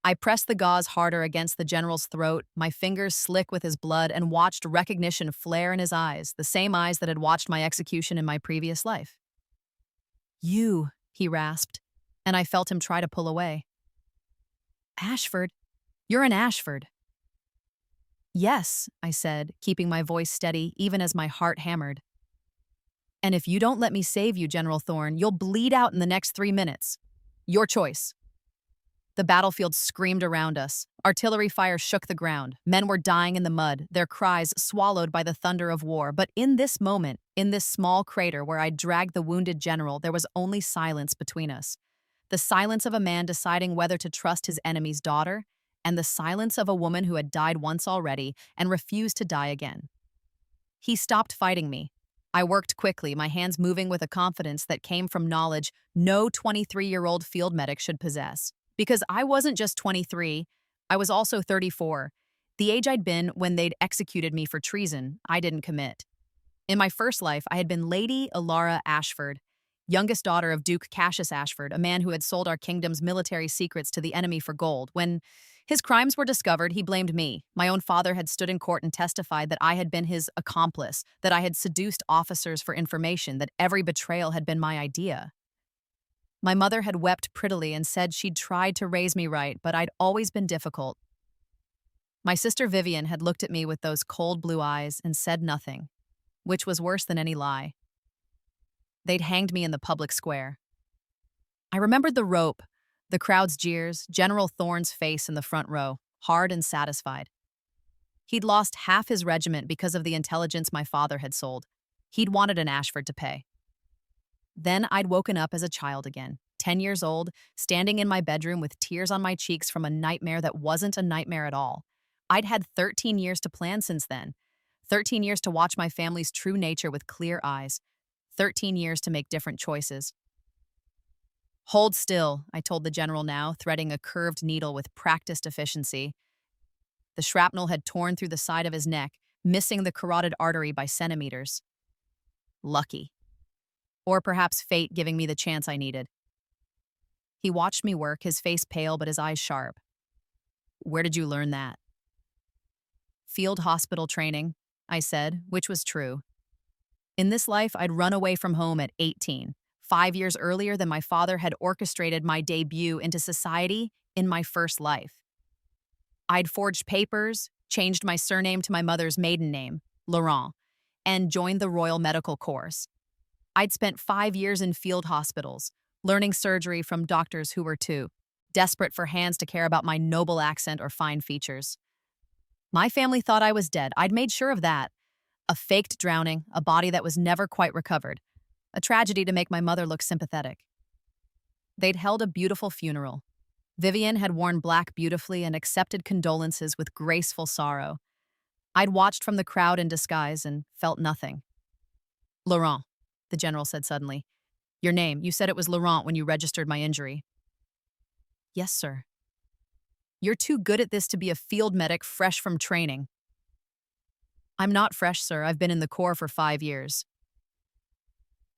I pressed the gauze harder against the general's throat, my fingers slick with his blood, and watched recognition flare in his eyes, the same eyes that had watched my execution in my previous life. "You," he rasped, and I felt him try to pull away. "Ashford? You're an Ashford." "Yes," I said, keeping my voice steady even as my heart hammered. "And if you don't let me save you, General Thorne, you'll bleed out in the next 3 minutes. Your choice." The battlefield screamed around us. Artillery fire shook the ground. Men were dying in the mud, their cries swallowed by the thunder of war. But in this moment, in this small crater where I dragged the wounded general, there was only silence between us. The silence of a man deciding whether to trust his enemy's daughter, and the silence of a woman who had died once already and refused to die again. He stopped fighting me. I worked quickly, my hands moving with a confidence that came from knowledge no 23-year-old field medic should possess. Because I wasn't just 23, I was also 34. The age I'd been when they'd executed me for treason, I didn't commit. In my first life, I had been Lady Alara Ashford, youngest daughter of Duke Cassius Ashford, a man who had sold our kingdom's military secrets to the enemy for gold. When his crimes were discovered, he blamed me. My own father had stood in court and testified that I had been his accomplice, that I had seduced officers for information, that every betrayal had been my idea. My mother had wept prettily and said she'd tried to raise me right, but I'd always been difficult. My sister Vivian had looked at me with those cold blue eyes and said nothing, which was worse than any lie. They'd hanged me in the public square. I remembered the rope, the crowd's jeers, General Thorne's face in the front row, hard and satisfied. He'd lost half his regiment because of the intelligence my father had sold. He'd wanted an Ashford to pay. Then I'd woken up as a child again, 10 years old, standing in my bedroom with tears on my cheeks from a nightmare that wasn't a nightmare at all. I'd had 13 years to plan since then, 13 years to watch my family's true nature with clear eyes, 13 years to make different choices. "Hold still," I told the general now, threading a curved needle with practiced efficiency. The shrapnel had torn through the side of his neck, missing the carotid artery by centimeters. Lucky. Or perhaps fate giving me the chance I needed. He watched me work, his face pale but his eyes sharp. "Where did you learn that?" "Field hospital training," I said, which was true. In this life, I'd run away from home at 18, 5 years earlier than my father had orchestrated my debut into society in my first life. I'd forged papers, changed my surname to my mother's maiden name, Laurent, and joined the Royal Medical Corps. I'd spent 5 years in field hospitals, learning surgery from doctors who were too desperate for hands to care about my noble accent or fine features. My family thought I was dead. I'd made sure of that. A faked drowning, a body that was never quite recovered. A tragedy to make my mother look sympathetic. They'd held a beautiful funeral. Vivian had worn black beautifully and accepted condolences with graceful sorrow. I'd watched from the crowd in disguise and felt nothing. "Laurent," the general said suddenly. "Your name, you said it was Laurent when you registered my injury." "Yes, sir." "You're too good at this to be a field medic fresh from training." "I'm not fresh, sir. I've been in the Corps for 5 years."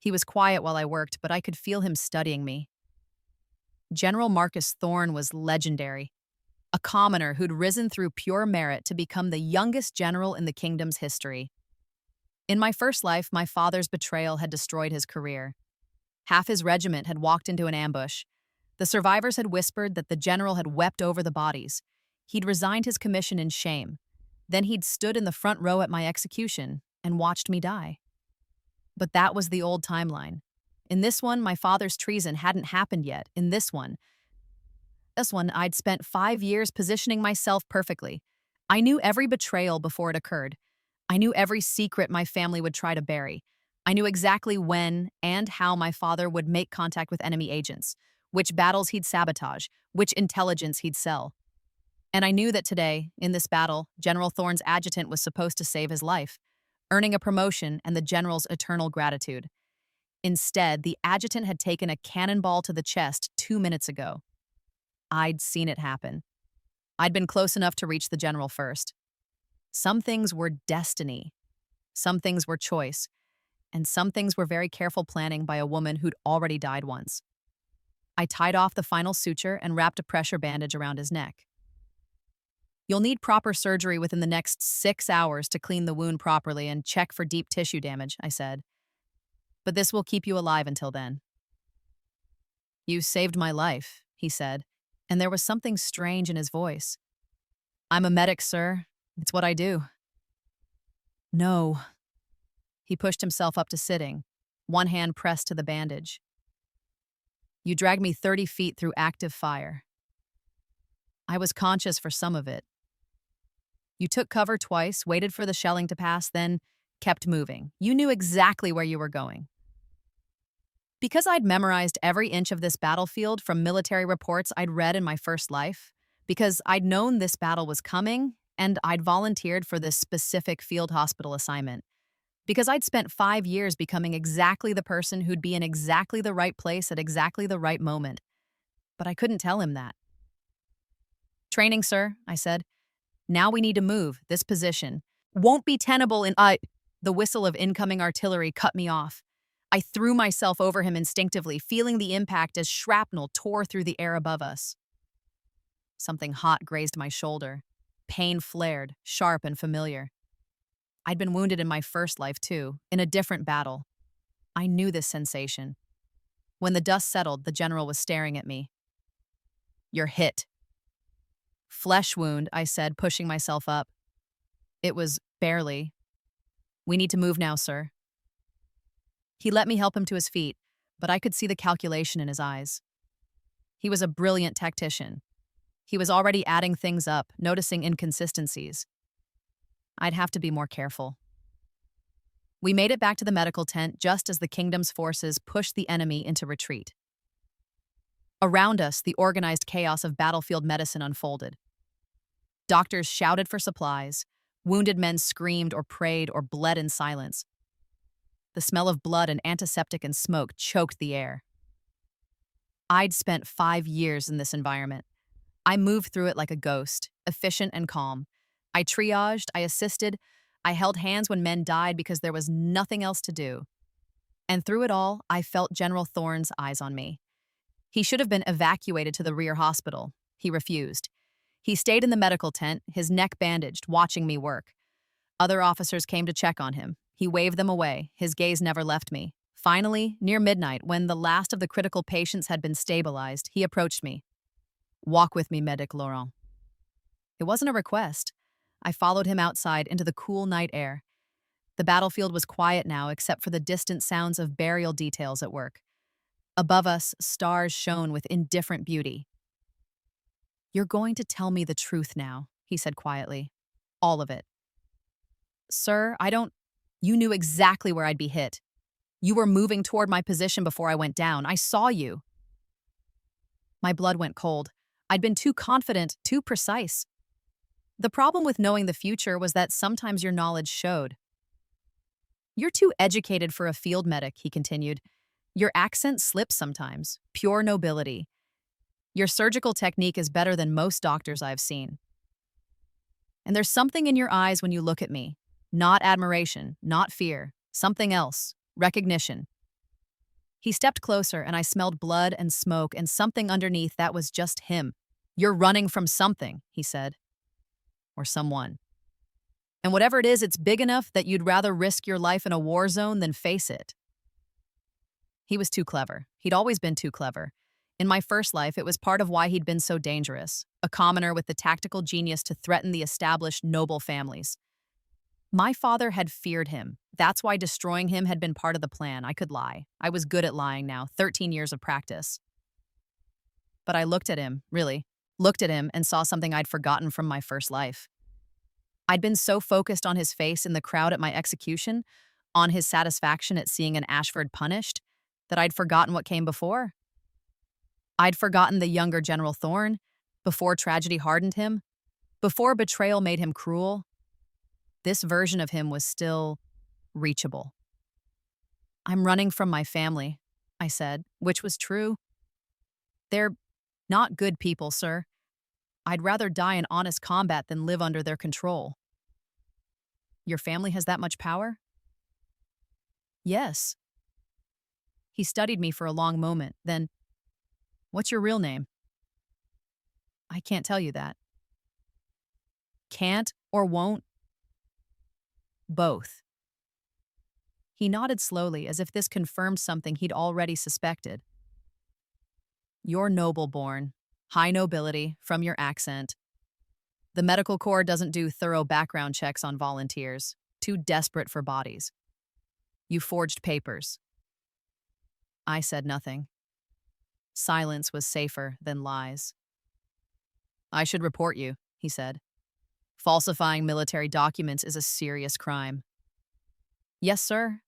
He was quiet while I worked, but I could feel him studying me. General Marcus Thorne was legendary, a commoner who'd risen through pure merit to become the youngest general in the kingdom's history. In my first life, my father's betrayal had destroyed his career. Half his regiment had walked into an ambush. The survivors had whispered that the general had wept over the bodies. He'd resigned his commission in shame. Then he'd stood in the front row at my execution and watched me die. But that was the old timeline. In this one, my father's treason hadn't happened yet. In this one, I'd spent 5 years positioning myself perfectly. I knew every betrayal before it occurred. I knew every secret my family would try to bury. I knew exactly when and how my father would make contact with enemy agents, which battles he'd sabotage, which intelligence he'd sell. And I knew that today, in this battle, General Thorne's adjutant was supposed to save his life, earning a promotion and the general's eternal gratitude. Instead, the adjutant had taken a cannonball to the chest 2 minutes ago. I'd seen it happen. I'd been close enough to reach the general first. Some things were destiny. Some things were choice. And some things were very careful planning by a woman who'd already died once. I tied off the final suture and wrapped a pressure bandage around his neck. You'll need proper surgery within the next 6 hours to clean the wound properly and check for deep tissue damage, I said. But this will keep you alive until then. You saved my life, he said, and there was something strange in his voice. I'm a medic, sir. It's what I do. No. He pushed himself up to sitting, one hand pressed to the bandage. You dragged me 30 feet through active fire. I was conscious for some of it. You took cover twice, waited for the shelling to pass, then kept moving. You knew exactly where you were going. Because I'd memorized every inch of this battlefield from military reports I'd read in my first life, because I'd known this battle was coming, and I'd volunteered for this specific field hospital assignment, because I'd spent 5 years becoming exactly the person who'd be in exactly the right place at exactly the right moment. But I couldn't tell him that. Training, sir, I said. Now we need to move. This position won't be tenable in— The whistle of incoming artillery cut me off. I threw myself over him instinctively, feeling the impact as shrapnel tore through the air above us. Something hot grazed my shoulder. Pain flared, sharp and familiar. I'd been wounded in my first life, too, in a different battle. I knew this sensation. When the dust settled, the general was staring at me. You're hit. Flesh wound, I said, pushing myself up. It was barely. We need to move now, sir. He let me help him to his feet, but I could see the calculation in his eyes. He was a brilliant tactician. He was already adding things up, noticing inconsistencies. I'd have to be more careful. We made it back to the medical tent just as the kingdom's forces pushed the enemy into retreat. Around us, the organized chaos of battlefield medicine unfolded. Doctors shouted for supplies. Wounded men screamed or prayed or bled in silence. The smell of blood and antiseptic and smoke choked the air. I'd spent 5 years in this environment. I moved through it like a ghost, efficient and calm. I triaged, I assisted, I held hands when men died because there was nothing else to do. And through it all, I felt General Thorne's eyes on me. He should have been evacuated to the rear hospital. He refused. He stayed in the medical tent, his neck bandaged, watching me work. Other officers came to check on him. He waved them away. His gaze never left me. Finally, near midnight, when the last of the critical patients had been stabilized, he approached me. Walk with me, Medic Laurent. It wasn't a request. I followed him outside into the cool night air. The battlefield was quiet now, except for the distant sounds of burial details at work. Above us, stars shone with indifferent beauty. You're going to tell me the truth now, he said quietly. All of it. Sir, You knew exactly where I'd be hit. You were moving toward my position before I went down. I saw you. My blood went cold. I'd been too confident, too precise. The problem with knowing the future was that sometimes your knowledge showed. You're too educated for a field medic, he continued. Your accent slips sometimes. Pure nobility. Your surgical technique is better than most doctors I've seen. And there's something in your eyes when you look at me. Not admiration, not fear. Something else. Recognition. He stepped closer and I smelled blood and smoke and something underneath that was just him. You're running from something, he said. Or someone. And whatever it is, it's big enough that you'd rather risk your life in a war zone than face it. He was too clever. He'd always been too clever. In my first life, it was part of why he'd been so dangerous, a commoner with the tactical genius to threaten the established noble families. My father had feared him. That's why destroying him had been part of the plan. I could lie. I was good at lying now, 13 years of practice. But I looked at him, and saw something I'd forgotten from my first life. I'd been so focused on his face in the crowd at my execution, on his satisfaction at seeing an Ashford punished, that I'd forgotten what came before. I'd forgotten the younger General Thorne, before tragedy hardened him, before betrayal made him cruel. This version of him was still reachable. I'm running from my family, I said, which was true. They're not good people, sir. I'd rather die in honest combat than live under their control. Your family has that much power? Yes. He studied me for a long moment, then, What's your real name? I can't tell you that. Can't or won't? Both. He nodded slowly as if this confirmed something he'd already suspected. You're noble born, high nobility from your accent. The medical corps doesn't do thorough background checks on volunteers, too desperate for bodies. You forged papers. I said nothing. Silence was safer than lies. I should report you, he said. Falsifying military documents is a serious crime. Yes, sir.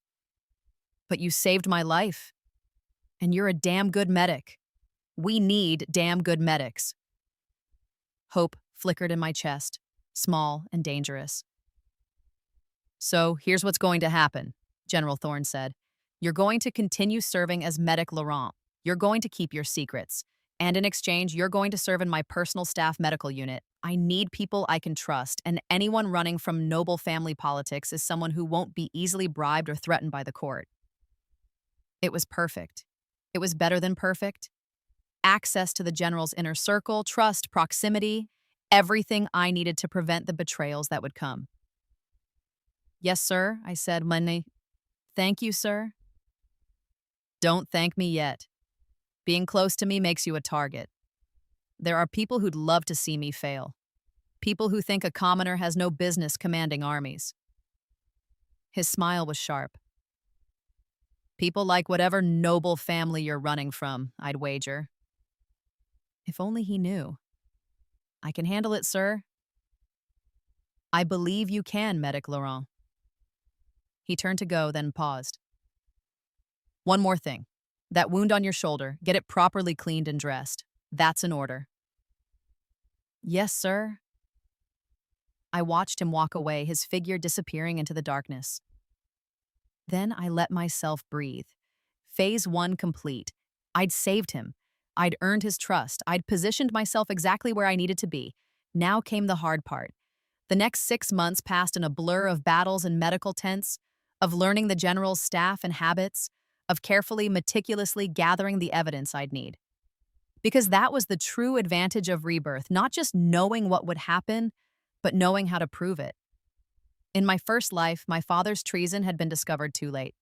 But you saved my life. And you're a damn good medic. We need damn good medics. Hope flickered in my chest, small and dangerous. So here's what's going to happen, General Thorne said. You're going to continue serving as Medic Laurent. You're going to keep your secrets. And in exchange, you're going to serve in my personal staff medical unit. I need people I can trust, and anyone running from noble family politics is someone who won't be easily bribed or threatened by the court. It was perfect. It was better than perfect. Access to the general's inner circle, trust, proximity, everything I needed to prevent the betrayals that would come. Yes, sir, I said, Thank you, sir. Don't thank me yet. Being close to me makes you a target. There are people who'd love to see me fail. People who think a commoner has no business commanding armies. His smile was sharp. People like whatever noble family you're running from, I'd wager. If only he knew. I can handle it, sir. I believe you can, Medic Laurent. He turned to go, then paused. One more thing. That wound on your shoulder, get it properly cleaned and dressed. That's an order. Yes, sir. I watched him walk away, his figure disappearing into the darkness. Then I let myself breathe. Phase 1 complete. I'd saved him. I'd earned his trust. I'd positioned myself exactly where I needed to be. Now came the hard part. The next 6 months passed in a blur of battles and medical tents, of learning the general's staff and habits, of carefully, meticulously gathering the evidence I'd need. Because that was the true advantage of Rebirth, not just knowing what would happen, but knowing how to prove it. In my first life, my father's treason had been discovered too late.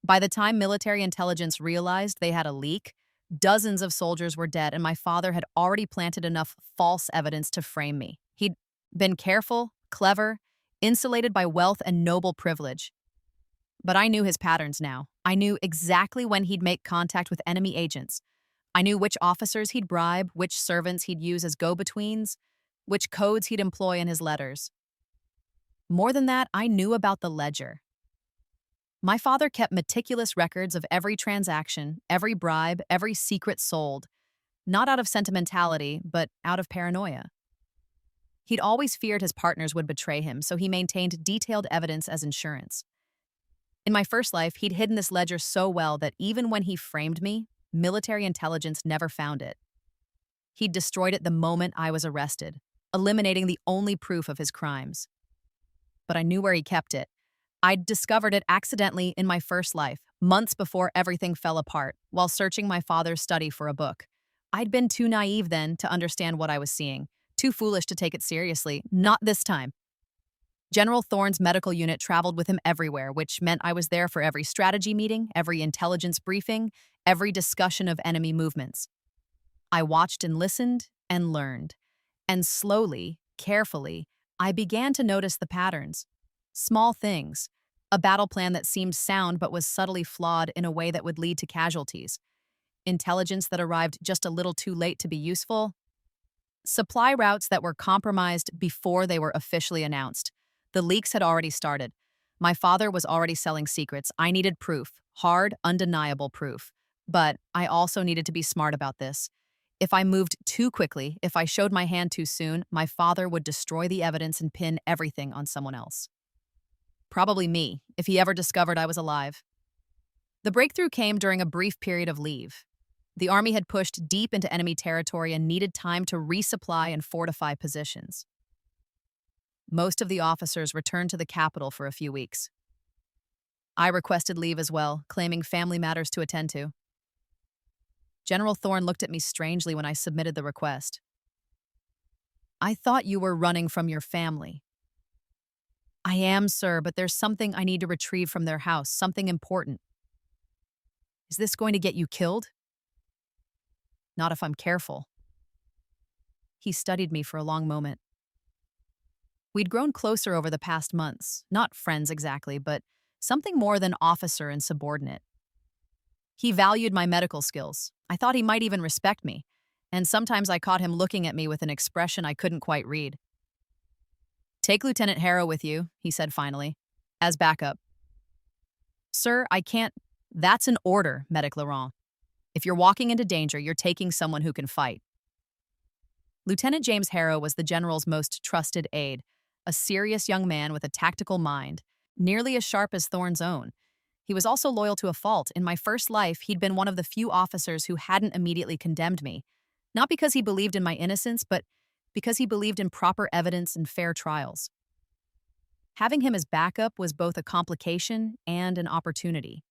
By the time military intelligence realized they had a leak, dozens of soldiers were dead, and my father had already planted enough false evidence to frame me. He'd been careful, clever, insulated by wealth and noble privilege. But I knew his patterns now. I knew exactly when he'd make contact with enemy agents. I knew which officers he'd bribe, which servants he'd use as go-betweens, which codes he'd employ in his letters. More than that, I knew about the ledger. My father kept meticulous records of every transaction, every bribe, every secret sold, not out of sentimentality, but out of paranoia. He'd always feared his partners would betray him, so he maintained detailed evidence as insurance. In my first life, he'd hidden this ledger so well that even when he framed me, military intelligence never found it. He'd destroyed it the moment I was arrested, eliminating the only proof of his crimes. But I knew where he kept it. I'd discovered it accidentally in my first life, months before everything fell apart, while searching my father's study for a book. I'd been too naive then to understand what I was seeing, too foolish to take it seriously. Not this time. General Thorne's medical unit traveled with him everywhere, which meant I was there for every strategy meeting, every intelligence briefing, every discussion of enemy movements. I watched and listened and learned. And slowly, carefully, I began to notice the patterns. Small things. A battle plan that seemed sound but was subtly flawed in a way that would lead to casualties. Intelligence that arrived just a little too late to be useful. Supply routes that were compromised before they were officially announced. The leaks had already started. My father was already selling secrets. I needed proof, hard, undeniable proof. But I also needed to be smart about this. If I moved too quickly, if I showed my hand too soon, my father would destroy the evidence and pin everything on someone else. Probably me, if he ever discovered I was alive. The breakthrough came during a brief period of leave. The army had pushed deep into enemy territory and needed time to resupply and fortify positions. Most of the officers returned to the capital for a few weeks. I requested leave as well, claiming family matters to attend to. General Thorne looked at me strangely when I submitted the request. I thought you were running from your family. I am, sir, but there's something I need to retrieve from their house, something important. Is this going to get you killed? Not if I'm careful. He studied me for a long moment. We'd grown closer over the past months, not friends exactly, but something more than officer and subordinate. He valued my medical skills. I thought he might even respect me, and sometimes I caught him looking at me with an expression I couldn't quite read. Take Lieutenant Harrow with you, he said finally, as backup. Sir, I can't. That's an order, Medic Laurent. If you're walking into danger, you're taking someone who can fight. Lieutenant James Harrow was the general's most trusted aide, a serious young man with a tactical mind, nearly as sharp as Thorne's own. He was also loyal to a fault. In my first life, he'd been one of the few officers who hadn't immediately condemned me, not because he believed in my innocence, but because he believed in proper evidence and fair trials. Having him as backup was both a complication and an opportunity.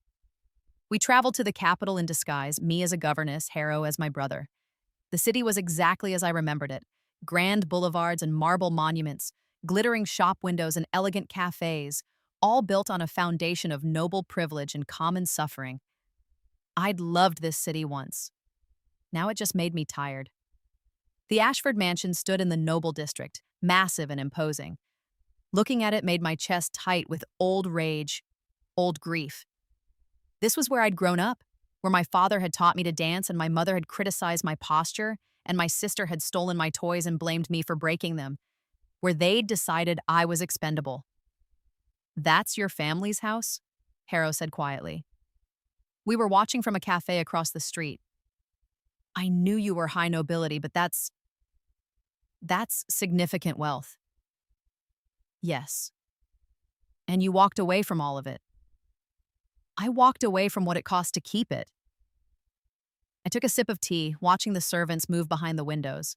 We traveled to the capital in disguise, me as a governess, Harrow as my brother. The city was exactly as I remembered it. Grand boulevards and marble monuments, glittering shop windows and elegant cafes, all built on a foundation of noble privilege and common suffering. I'd loved this city once. Now it just made me tired. The Ashford mansion stood in the noble district, massive and imposing. Looking at it made my chest tight with old rage, old grief. This was where I'd grown up, where my father had taught me to dance and my mother had criticized my posture and my sister had stolen my toys and blamed me for breaking them, where they'd decided I was expendable. That's your family's house? Harrow said quietly. We were watching from a cafe across the street. I knew you were high nobility, but that's significant wealth. Yes. And you walked away from all of it. I walked away from what it cost to keep it. I took a sip of tea, watching the servants move behind the windows.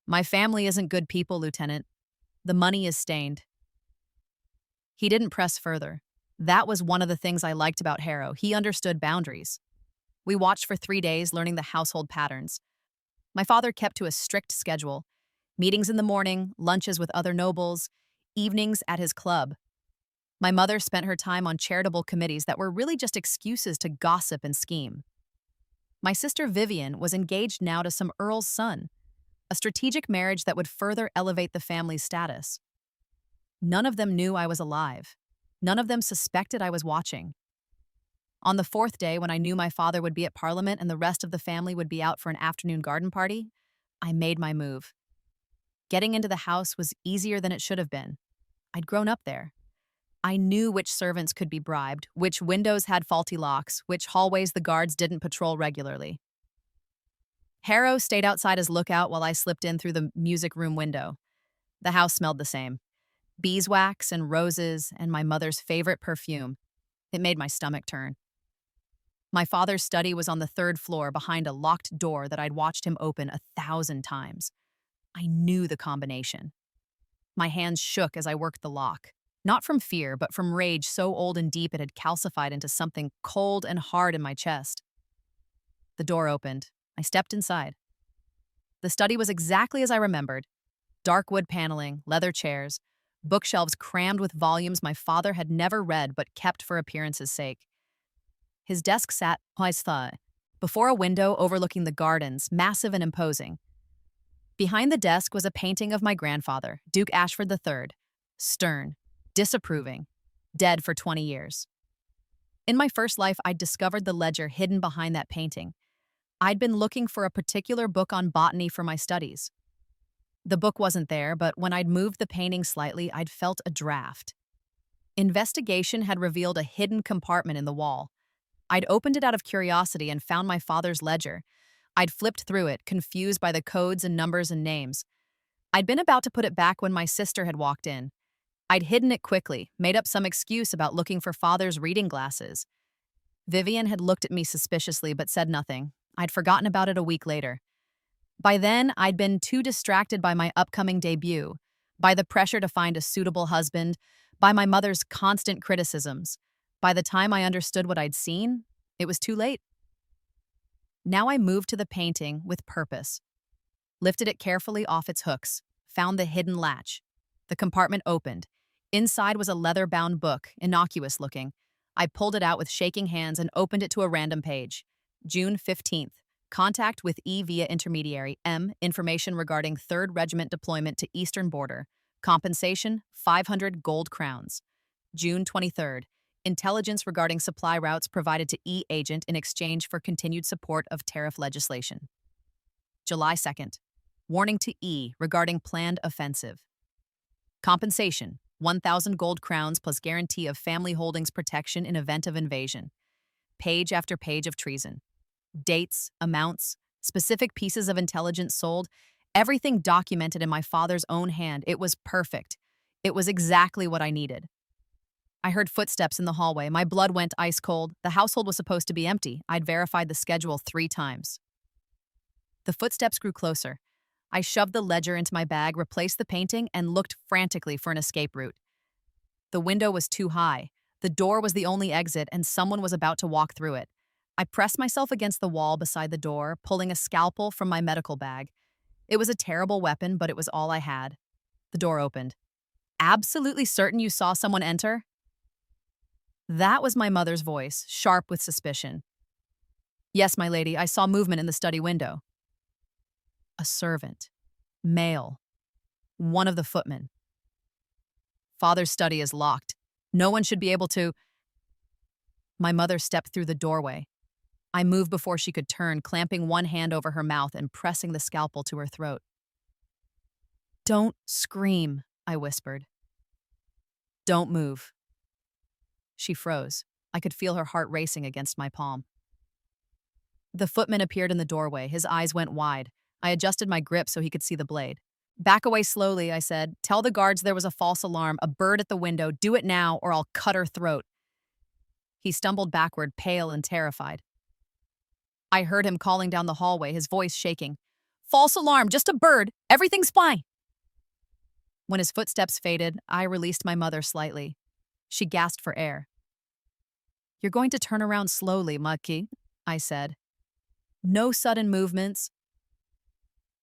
My family isn't good people, Lieutenant. The money is stained. He didn't press further. That was one of the things I liked about Harrow. He understood boundaries. We watched for 3 days, learning the household patterns. My father kept to a strict schedule. Meetings in the morning, lunches with other nobles, evenings at his club. My mother spent her time on charitable committees that were really just excuses to gossip and scheme. My sister Vivian was engaged now to some earl's son, a strategic marriage that would further elevate the family's status. None of them knew I was alive. None of them suspected I was watching. On the 4th day, when I knew my father would be at Parliament and the rest of the family would be out for an afternoon garden party, I made my move. Getting into the house was easier than it should have been. I'd grown up there. I knew which servants could be bribed, which windows had faulty locks, which hallways the guards didn't patrol regularly. Harrow stayed outside as lookout while I slipped in through the music room window. The house smelled the same. Beeswax and roses and my mother's favorite perfume. It made my stomach turn. My father's study was on the 3rd floor behind a locked door that I'd watched him open 1,000 times. I knew the combination. My hands shook as I worked the lock. Not from fear, but from rage so old and deep it had calcified into something cold and hard in my chest. The door opened. I stepped inside. The study was exactly as I remembered. Dark wood paneling, leather chairs, bookshelves crammed with volumes my father had never read but kept for appearance's sake. His desk sat before a window overlooking the gardens, massive and imposing. Behind the desk was a painting of my grandfather, Duke Ashford III, stern, disapproving, dead for 20 years. In my first life, I'd discovered the ledger hidden behind that painting. I'd been looking for a particular book on botany for my studies. The book wasn't there, but when I'd moved the painting slightly, I'd felt a draft. Investigation had revealed a hidden compartment in the wall. I'd opened it out of curiosity and found my father's ledger. I'd flipped through it, confused by the codes and numbers and names. I'd been about to put it back when my sister had walked in. I'd hidden it quickly, made up some excuse about looking for father's reading glasses. Vivian had looked at me suspiciously but said nothing. I'd forgotten about it a week later. By then, I'd been too distracted by my upcoming debut, by the pressure to find a suitable husband, by my mother's constant criticisms. By the time I understood what I'd seen, it was too late. Now I moved to the painting with purpose. Lifted it carefully off its hooks, found the hidden latch. The compartment opened. Inside was a leather-bound book, innocuous looking. I pulled it out with shaking hands and opened it to a random page. June 15th. Contact with E via intermediary. M. Information regarding 3rd Regiment deployment to Eastern Border. Compensation, 500 gold crowns. June 23rd. Intelligence regarding supply routes provided to E agent in exchange for continued support of tariff legislation. July 2nd. Warning to E regarding planned offensive. Compensation, 1,000 gold crowns plus guarantee of family holdings protection in event of invasion. Page after page of treason. Dates, amounts, specific pieces of intelligence sold, everything documented in my father's own hand. It was perfect. It was exactly what I needed. I heard footsteps in the hallway. My blood went ice cold. The household was supposed to be empty. I'd verified the schedule 3 times. The footsteps grew closer. I shoved the ledger into my bag, replaced the painting, and looked frantically for an escape route. The window was too high. The door was the only exit, and someone was about to walk through it. I pressed myself against the wall beside the door, pulling a scalpel from my medical bag. It was a terrible weapon, but it was all I had. The door opened. Absolutely certain you saw someone enter? That was my mother's voice, sharp with suspicion. Yes, my lady, I saw movement in the study window. A servant. Male. One of the footmen. Father's study is locked. No one should be able to. My mother stepped through the doorway. I moved before she could turn, clamping one hand over her mouth and pressing the scalpel to her throat. Don't scream, I whispered. Don't move. She froze. I could feel her heart racing against my palm. The footman appeared in the doorway. His eyes went wide. I adjusted my grip so he could see the blade. Back away slowly, I said. Tell the guards there was a false alarm, a bird at the window. Do it now or I'll cut her throat. He stumbled backward, pale and terrified. I heard him calling down the hallway, his voice shaking. False alarm, just a bird. Everything's fine. When his footsteps faded, I released my mother slightly. She gasped for air. You're going to turn around slowly, Maki, I said. No sudden movements.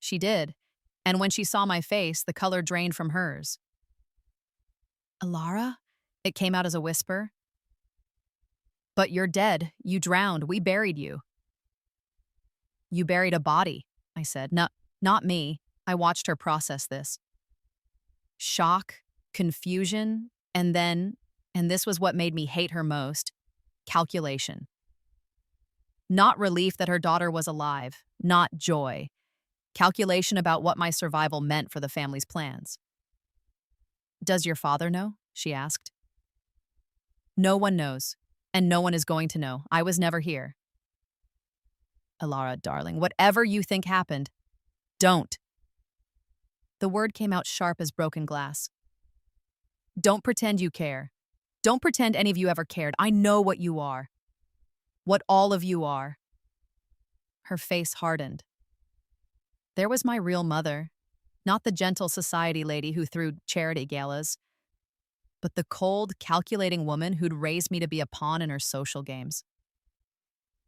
She did, and when she saw my face, the color drained from hers. Alara? It came out as a whisper. But you're dead. You drowned. We buried you. You buried a body, I said. No, not me. I watched her process this. Shock, confusion, and then, and this was what made me hate her most, calculation. Not relief that her daughter was alive, not joy. Calculation about what my survival meant for the family's plans. Does your father know? She asked. No one knows, and no one is going to know. I was never here. Alara, darling, whatever you think happened, don't. The word came out sharp as broken glass. Don't pretend you care. Don't pretend any of you ever cared. I know what you are. What all of you are. Her face hardened. There was my real mother, not the gentle society lady who threw charity galas, but the cold, calculating woman who'd raised me to be a pawn in her social games.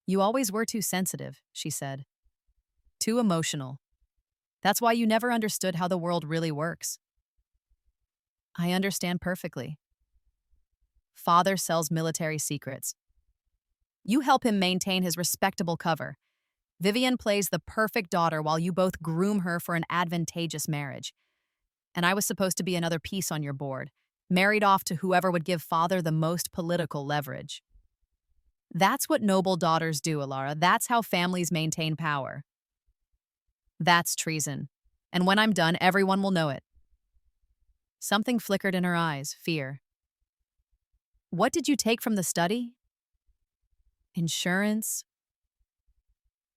You always were too sensitive, she said. Too emotional. That's why you never understood how the world really works. I understand perfectly. Father sells military secrets. You help him maintain his respectable cover. Vivian plays the perfect daughter while you both groom her for an advantageous marriage. And I was supposed to be another piece on your board, married off to whoever would give father the most political leverage. That's what noble daughters do, Alara. That's how families maintain power. That's treason. And when I'm done, everyone will know it. Something flickered in her eyes, fear. What did you take from the study? Insurance?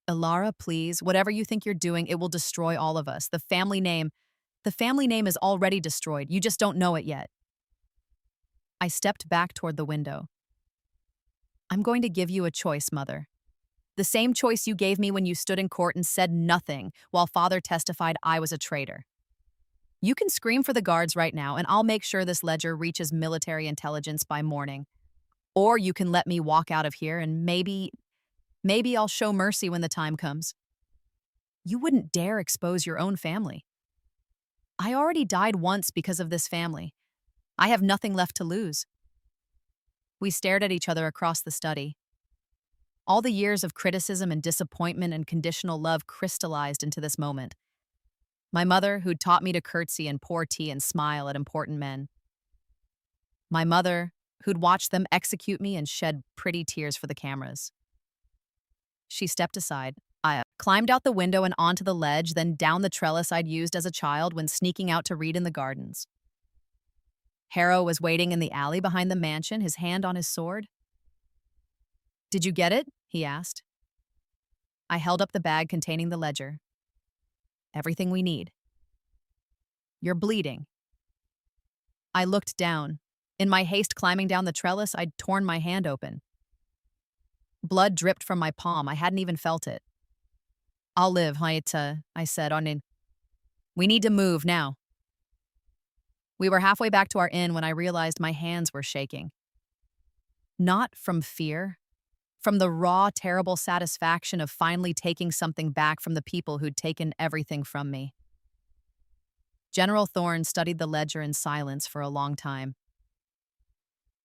Alara, please, whatever you think you're doing, it will destroy all of us. The family name is already destroyed. You just don't know it yet. I stepped back toward the window. I'm going to give you a choice, Mother. The same choice you gave me when you stood in court and said nothing while Father testified I was a traitor. You can scream for the guards right now, and I'll make sure this ledger reaches military intelligence by morning. Or you can let me walk out of here and maybe Maybe I'll show mercy when the time comes. You wouldn't dare expose your own family. I already died once because of this family. I have nothing left to lose. We stared at each other across the study. All the years of criticism and disappointment and conditional love crystallized into this moment. My mother, who'd taught me to curtsy and pour tea and smile at important men. My mother, who'd watched them execute me and shed pretty tears for the cameras. She stepped aside. I climbed out the window and onto the ledge, then down the trellis I'd used as a child when sneaking out to read in the gardens. Harrow was waiting in the alley behind the mansion, his hand on his sword. "Did you get it?" he asked. I held up the bag containing the ledger. "Everything we need." "You're bleeding." I looked down. In my haste climbing down the trellis, I'd torn my hand open. Blood dripped from my palm. I hadn't even felt it. "I'll live, I said. We need to move now." We were halfway back to our inn when I realized my hands were shaking. Not from fear, from the raw, terrible satisfaction of finally taking something back from the people who'd taken everything from me. General Thorne studied the ledger in silence for a long time.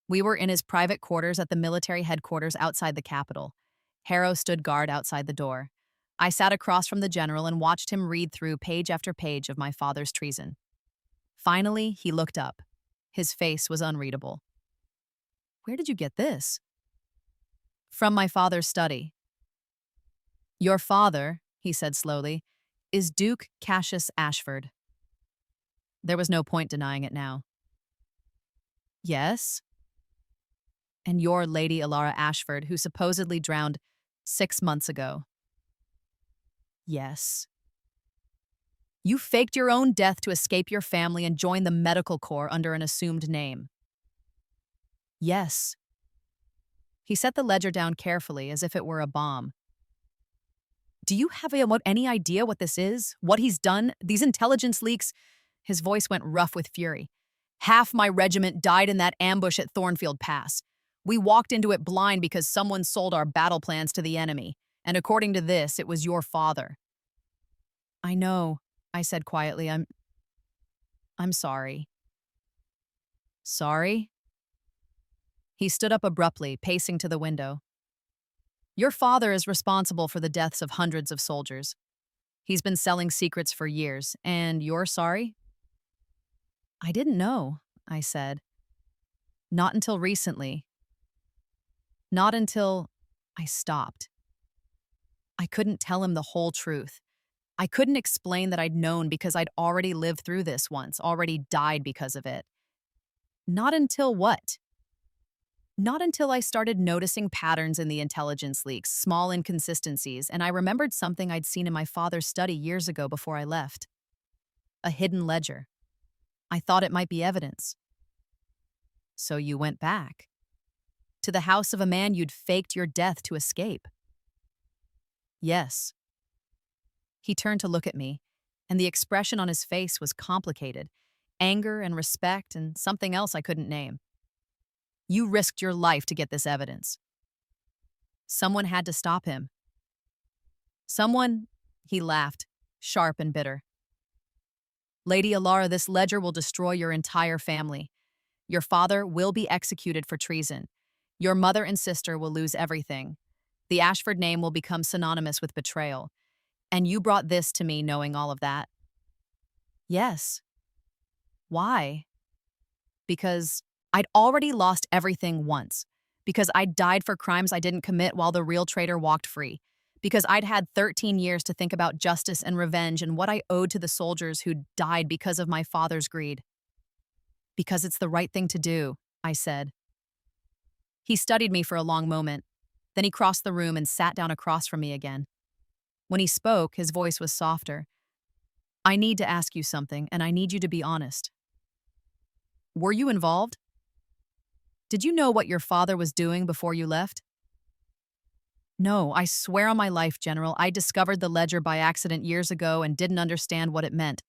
We were in his private quarters at the military headquarters outside the capital. Harrow stood guard outside the door. I sat across from the general and watched him read through page after page of my father's treason. Finally, he looked up. His face was unreadable. "Where did you get this?" "From my father's study." "Your father," he said slowly, "is Duke Cassius Ashford." There was no point denying it now. "Yes?" "And you're Lady Alara Ashford, who supposedly drowned 6 months ago." "Yes." "You faked your own death to escape your family and join the medical corps under an assumed name." "Yes." He set the ledger down carefully as if it were a bomb. "Do you have any idea what this is? What he's done? These intelligence leaks?" His voice went rough with fury. "Half my regiment died in that ambush at Thornfield Pass. We walked into it blind because someone sold our battle plans to the enemy. And according to this, it was your father." "I know," I said quietly. I'm sorry." "Sorry?" He stood up abruptly, pacing to the window. "Your father is responsible for the deaths of hundreds of soldiers. He's been selling secrets for years, and you're sorry?" "I didn't know," I said. "Not until recently. Not until—" I stopped. I couldn't tell him the whole truth. I couldn't explain that I'd known because I'd already lived through this once, already died because of it. Not until what? Not until I started noticing patterns in the intelligence leaks, small inconsistencies, and I remembered something I'd seen in my father's study years ago before I left. A hidden ledger. I thought it might be evidence. "So you went back? To the house of a man you'd faked your death to escape?" "Yes." He turned to look at me, and the expression on his face was complicated. Anger and respect and something else I couldn't name. "You risked your life to get this evidence. Someone had to stop him." "Someone," he laughed, sharp and bitter. "Lady Alara, this ledger will destroy your entire family. Your father will be executed for treason. Your mother and sister will lose everything. The Ashford name will become synonymous with betrayal. And you brought this to me knowing all of that." "Yes." "Why?" "Because I'd already lost everything once. Because I'd died for crimes I didn't commit while the real traitor walked free. Because I'd had 13 years to think about justice and revenge and what I owed to the soldiers who'd died because of my father's greed." "Because it's the right thing to do," I said. He studied me for a long moment. Then he crossed the room and sat down across from me again. When he spoke, his voice was softer. "I need to ask you something, and I need you to be honest. Were you involved? Did you know what your father was doing before you left?" "No, I swear on my life, General, I discovered the ledger by accident years ago and didn't understand what it meant.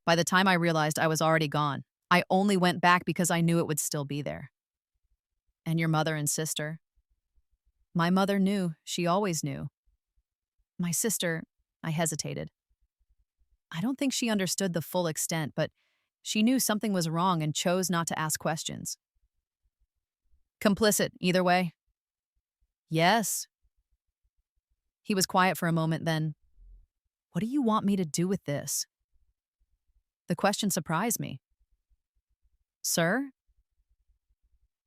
By the time I realized I was already gone, I only went back because I knew it would still be there." "And your mother and sister?" My mother knew. She always knew. My sister, I hesitated. I don't think she understood the full extent, but she knew something was wrong and chose not to ask questions. Complicit, either way. Yes. He was quiet for a moment, then, what do you want me to do with this? The question surprised me. Sir?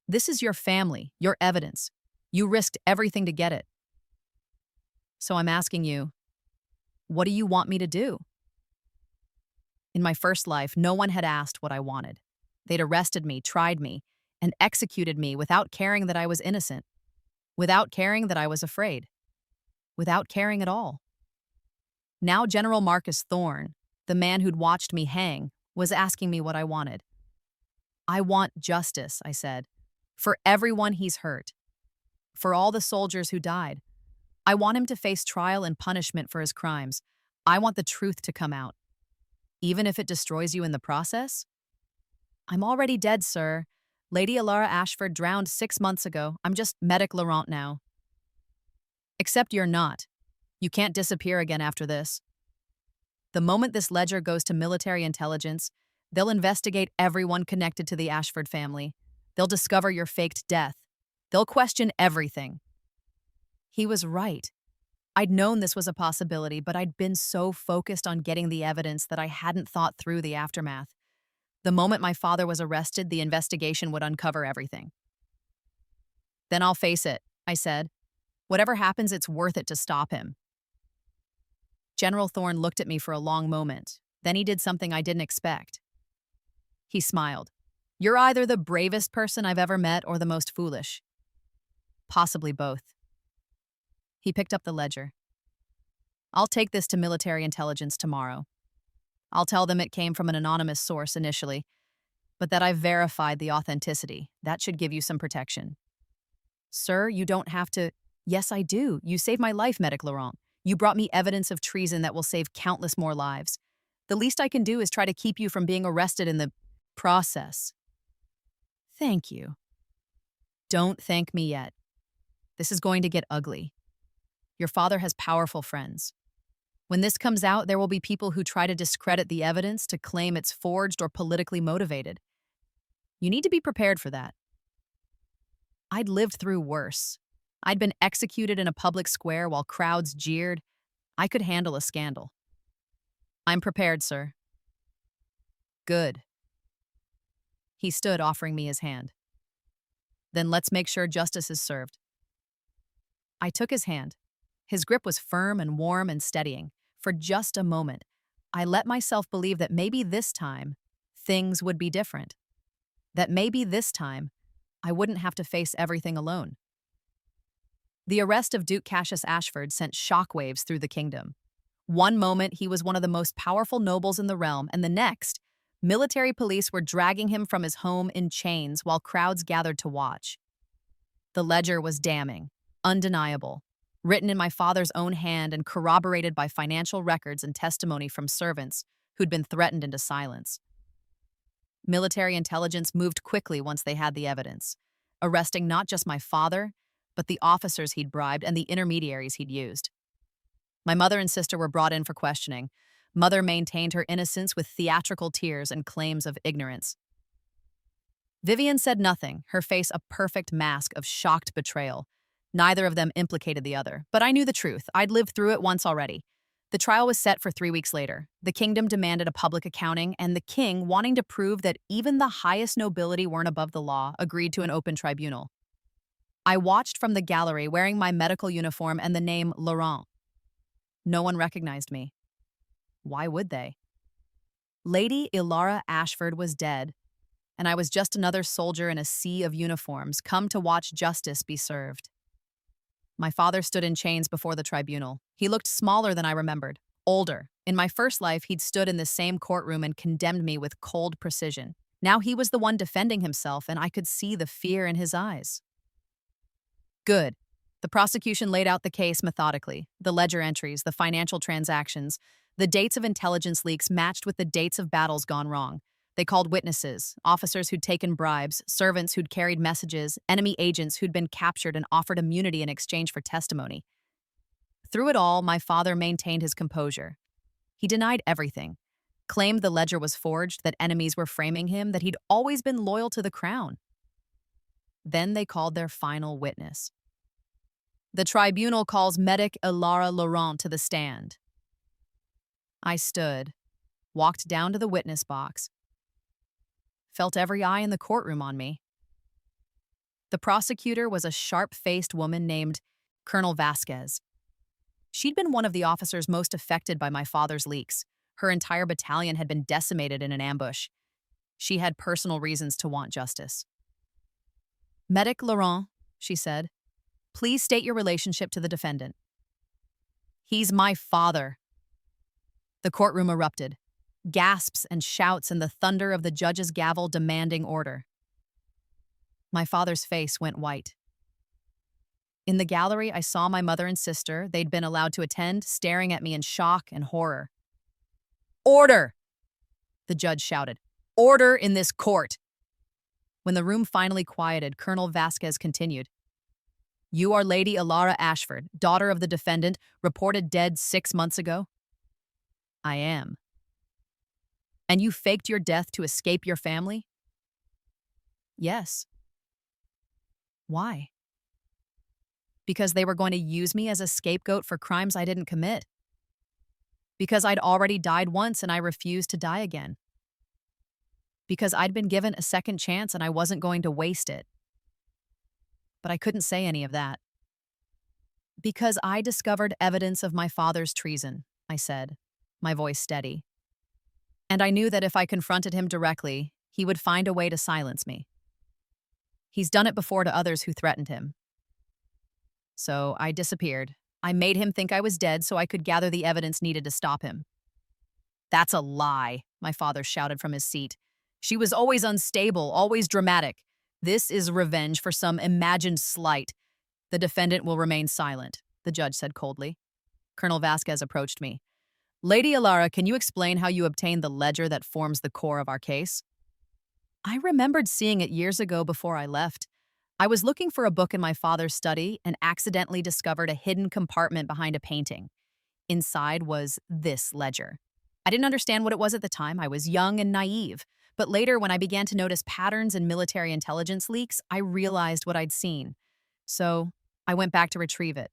This is your family, your evidence. You risked everything to get it. So I'm asking you, what do you want me to do? In my first life, no one had asked what I wanted. They'd arrested me, tried me, and executed me without caring that I was innocent, without caring that I was afraid, without caring at all. Now General Marcus Thorne, the man who'd watched me hang, was asking me what I wanted. I want justice, I said, for everyone he's hurt, for all the soldiers who died. I want him to face trial and punishment for his crimes. I want the truth to come out, even if it destroys you in the process. I'm already dead, sir. Lady Alara Ashford drowned 6 months ago. I'm just Medic Laurent now. Except you're not. You can't disappear again after this. The moment this ledger goes to military intelligence, they'll investigate everyone connected to the Ashford family. They'll discover your faked death. They'll question everything. He was right. I'd known this was a possibility, but I'd been so focused on getting the evidence that I hadn't thought through the aftermath. The moment my father was arrested, the investigation would uncover everything. Then I'll face it, I said. Whatever happens, it's worth it to stop him. General Thorne looked at me for a long moment. Then he did something I didn't expect. He smiled. You're either the bravest person I've ever met or the most foolish. Possibly both. He picked up the ledger. I'll take this to military intelligence tomorrow. I'll tell them it came from an anonymous source initially, but that I've verified the authenticity. That should give you some protection. Sir, you don't have to. Yes, I do. You saved my life, Medic Laurent. You brought me evidence of treason that will save countless more lives. The least I can do is try to keep you from being arrested in the process. Thank you. Don't thank me yet. This is going to get ugly. Your father has powerful friends. When this comes out, there will be people who try to discredit the evidence to claim it's forged or politically motivated. You need to be prepared for that. I'd lived through worse. I'd been executed in a public square while crowds jeered. I could handle a scandal. I'm prepared, sir. Good. He stood, offering me his hand. Then let's make sure justice is served. I took his hand. His grip was firm and warm and steadying. For just a moment, I let myself believe that maybe this time, things would be different. That maybe this time, I wouldn't have to face everything alone. The arrest of Duke Cassius Ashford sent shockwaves through the kingdom. One moment, he was one of the most powerful nobles in the realm, and the next, military police were dragging him from his home in chains while crowds gathered to watch. The ledger was damning, undeniable, written in my father's own hand and corroborated by financial records and testimony from servants who'd been threatened into silence. Military intelligence moved quickly once they had the evidence, arresting not just my father, but the officers he'd bribed and the intermediaries he'd used. My mother and sister were brought in for questioning. Mother maintained her innocence with theatrical tears and claims of ignorance. Vivian said nothing, her face a perfect mask of shocked betrayal. Neither of them implicated the other, but I knew the truth. I'd lived through it once already. The trial was set for 3 weeks later. The kingdom demanded a public accounting, and the king, wanting to prove that even the highest nobility weren't above the law, agreed to an open tribunal. I watched from the gallery wearing my medical uniform and the name Laurent. No one recognized me. Why would they? Lady Alara Ashford was dead, and I was just another soldier in a sea of uniforms, come to watch justice be served. My father stood in chains before the tribunal. He looked smaller than I remembered, older. In my first life, he'd stood in the same courtroom and condemned me with cold precision. Now he was the one defending himself, and I could see the fear in his eyes. Good. The prosecution laid out the case methodically. The ledger entries, the financial transactions, the dates of intelligence leaks matched with the dates of battles gone wrong. They called witnesses, officers who'd taken bribes, servants who'd carried messages, enemy agents who'd been captured and offered immunity in exchange for testimony. Through it all, my father maintained his composure. He denied everything, claimed the ledger was forged, that enemies were framing him, that he'd always been loyal to the crown. Then they called their final witness. The tribunal calls Medic Ilara Laurent to the stand. I stood, walked down to the witness box, felt every eye in the courtroom on me. The prosecutor was a sharp-faced woman named Colonel Vasquez. She'd been one of the officers most affected by my father's leaks. Her entire battalion had been decimated in an ambush. She had personal reasons to want justice. Medic Laurent, she said, please state your relationship to the defendant. He's my father. The courtroom erupted. Gasps and shouts and the thunder of the judge's gavel demanding order. My father's face went white. In the gallery, I saw my mother and sister. They'd been allowed to attend, staring at me in shock and horror. Order! The judge shouted. Order in this court! When the room finally quieted, Colonel Vasquez continued. You are Lady Ilara Ashford, daughter of the defendant, reported dead 6 months ago? I am. And you faked your death to escape your family? Yes. Why? Because they were going to use me as a scapegoat for crimes I didn't commit. Because I'd already died once and I refused to die again. Because I'd been given a second chance and I wasn't going to waste it. But I couldn't say any of that. Because I discovered evidence of my father's treason, I said, my voice steady. And I knew that if I confronted him directly, he would find a way to silence me. He's done it before to others who threatened him. So I disappeared. I made him think I was dead so I could gather the evidence needed to stop him. That's a lie, my father shouted from his seat. She was always unstable, always dramatic. This is revenge for some imagined slight. The defendant will remain silent, the judge said coldly. Colonel Vasquez approached me. Lady Ilara, can you explain how you obtained the ledger that forms the core of our case? I remembered seeing it years ago before I left. I was looking for a book in my father's study and accidentally discovered a hidden compartment behind a painting. Inside was this ledger. I didn't understand what it was at the time. I was young and naive. But later, when I began to notice patterns in military intelligence leaks, I realized what I'd seen. So I went back to retrieve it.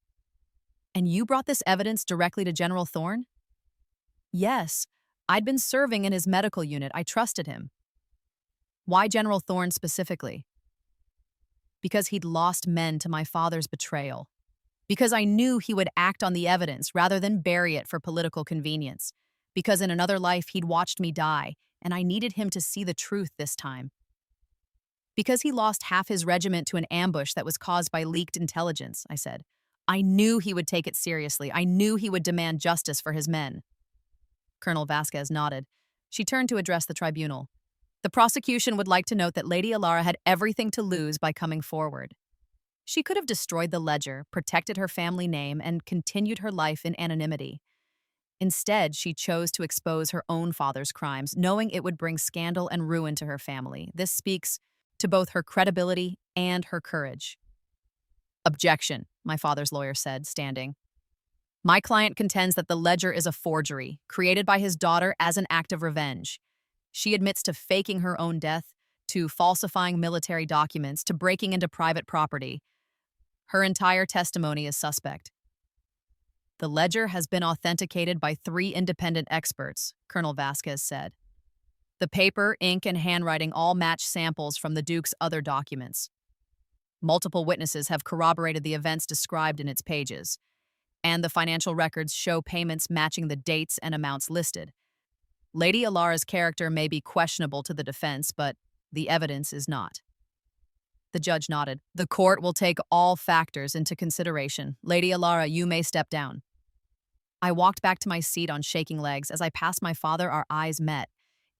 And you brought this evidence directly to General Thorne? Yes. I'd been serving in his medical unit. I trusted him. Why General Thorne specifically? Because he'd lost men to my father's betrayal. Because I knew he would act on the evidence rather than bury it for political convenience. Because in another life he'd watched me die, and I needed him to see the truth this time. Because he lost half his regiment to an ambush that was caused by leaked intelligence, I said. I knew he would take it seriously. I knew he would demand justice for his men. Colonel Vasquez nodded. She turned to address the tribunal. The prosecution would like to note that Lady Ilara had everything to lose by coming forward. She could have destroyed the ledger, protected her family name, and continued her life in anonymity. Instead, she chose to expose her own father's crimes, knowing it would bring scandal and ruin to her family. This speaks to both her credibility and her courage. Objection, my father's lawyer said, standing. My client contends that the ledger is a forgery, created by his daughter as an act of revenge. She admits to faking her own death, to falsifying military documents, to breaking into private property. Her entire testimony is suspect. The ledger has been authenticated by 3 independent experts, Colonel Vasquez said. The paper, ink, and handwriting all match samples from the Duke's other documents. Multiple witnesses have corroborated the events described in its pages, and the financial records show payments matching the dates and amounts listed. Lady Ilara's character may be questionable to the defense, but the evidence is not. The judge nodded. The court will take all factors into consideration. Lady Ilara, you may step down. I walked back to my seat on shaking legs. As I passed my father, our eyes met.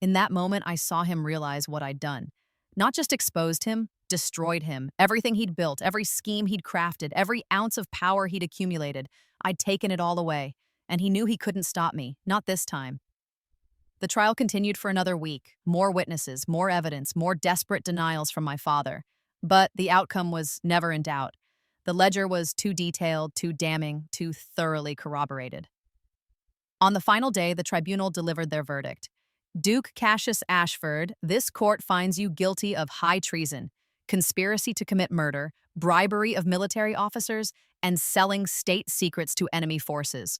In that moment, I saw him realize what I'd done. Not just exposed him, destroyed him. Everything he'd built, every scheme he'd crafted, every ounce of power he'd accumulated, I'd taken it all away. And he knew he couldn't stop me. Not this time. The trial continued for another week. More witnesses, more evidence, more desperate denials from my father. But the outcome was never in doubt. The ledger was too detailed, too damning, too thoroughly corroborated. On the final day, the tribunal delivered their verdict. Duke Cassius Ashford, this court finds you guilty of high treason, conspiracy to commit murder, bribery of military officers, and selling state secrets to enemy forces.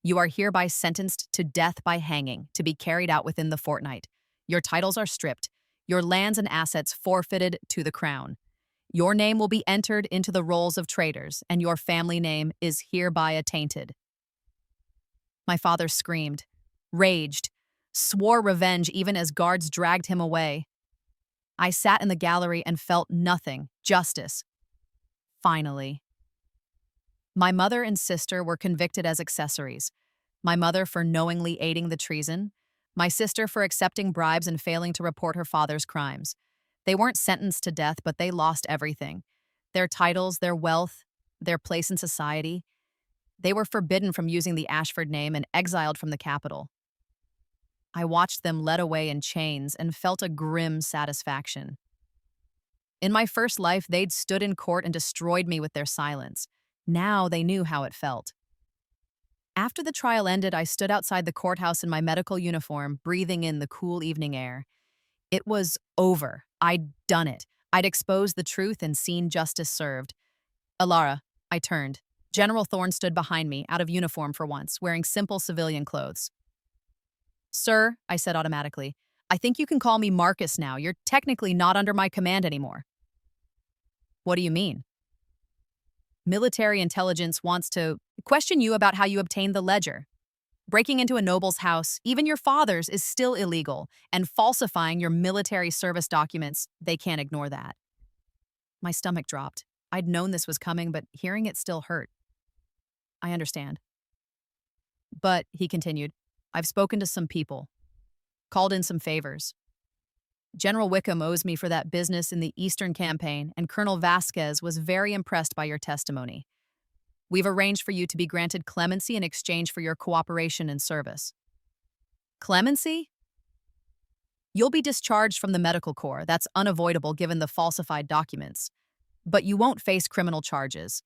You are hereby sentenced to death by hanging, to be carried out within the fortnight. Your titles are stripped, your lands and assets forfeited to the crown. Your name will be entered into the rolls of traitors, and your family name is hereby attainted. My father screamed, raged, swore revenge even as guards dragged him away. I sat in the gallery and felt nothing, justice. Finally. My mother and sister were convicted as accessories. My mother for knowingly aiding the treason, my sister for accepting bribes and failing to report her father's crimes. They weren't sentenced to death, but they lost everything. Their titles, their wealth, their place in society. They were forbidden from using the Ashford name and exiled from the capital. I watched them led away in chains and felt a grim satisfaction. In my first life, they'd stood in court and destroyed me with their silence. Now they knew how it felt. After the trial ended, I stood outside the courthouse in my medical uniform, breathing in the cool evening air. It was over. I'd done it. I'd exposed the truth and seen justice served. Alara, I turned. General Thorne stood behind me, out of uniform for once, wearing simple civilian clothes. Sir, I said automatically, I think you can call me Marcus now. You're technically not under my command anymore. What do you mean? Military intelligence wants to question you about how you obtained the ledger. Breaking into a noble's house, even your father's, is still illegal, and falsifying your military service documents, they can't ignore that. My stomach dropped. I'd known this was coming, but hearing it still hurt. I understand. But, he continued, I've spoken to some people, called in some favors. General Wickham owes me for that business in the Eastern Campaign, and Colonel Vasquez was very impressed by your testimony. We've arranged for you to be granted clemency in exchange for your cooperation and service. Clemency? You'll be discharged from the medical corps. That's unavoidable given the falsified documents. But you won't face criminal charges,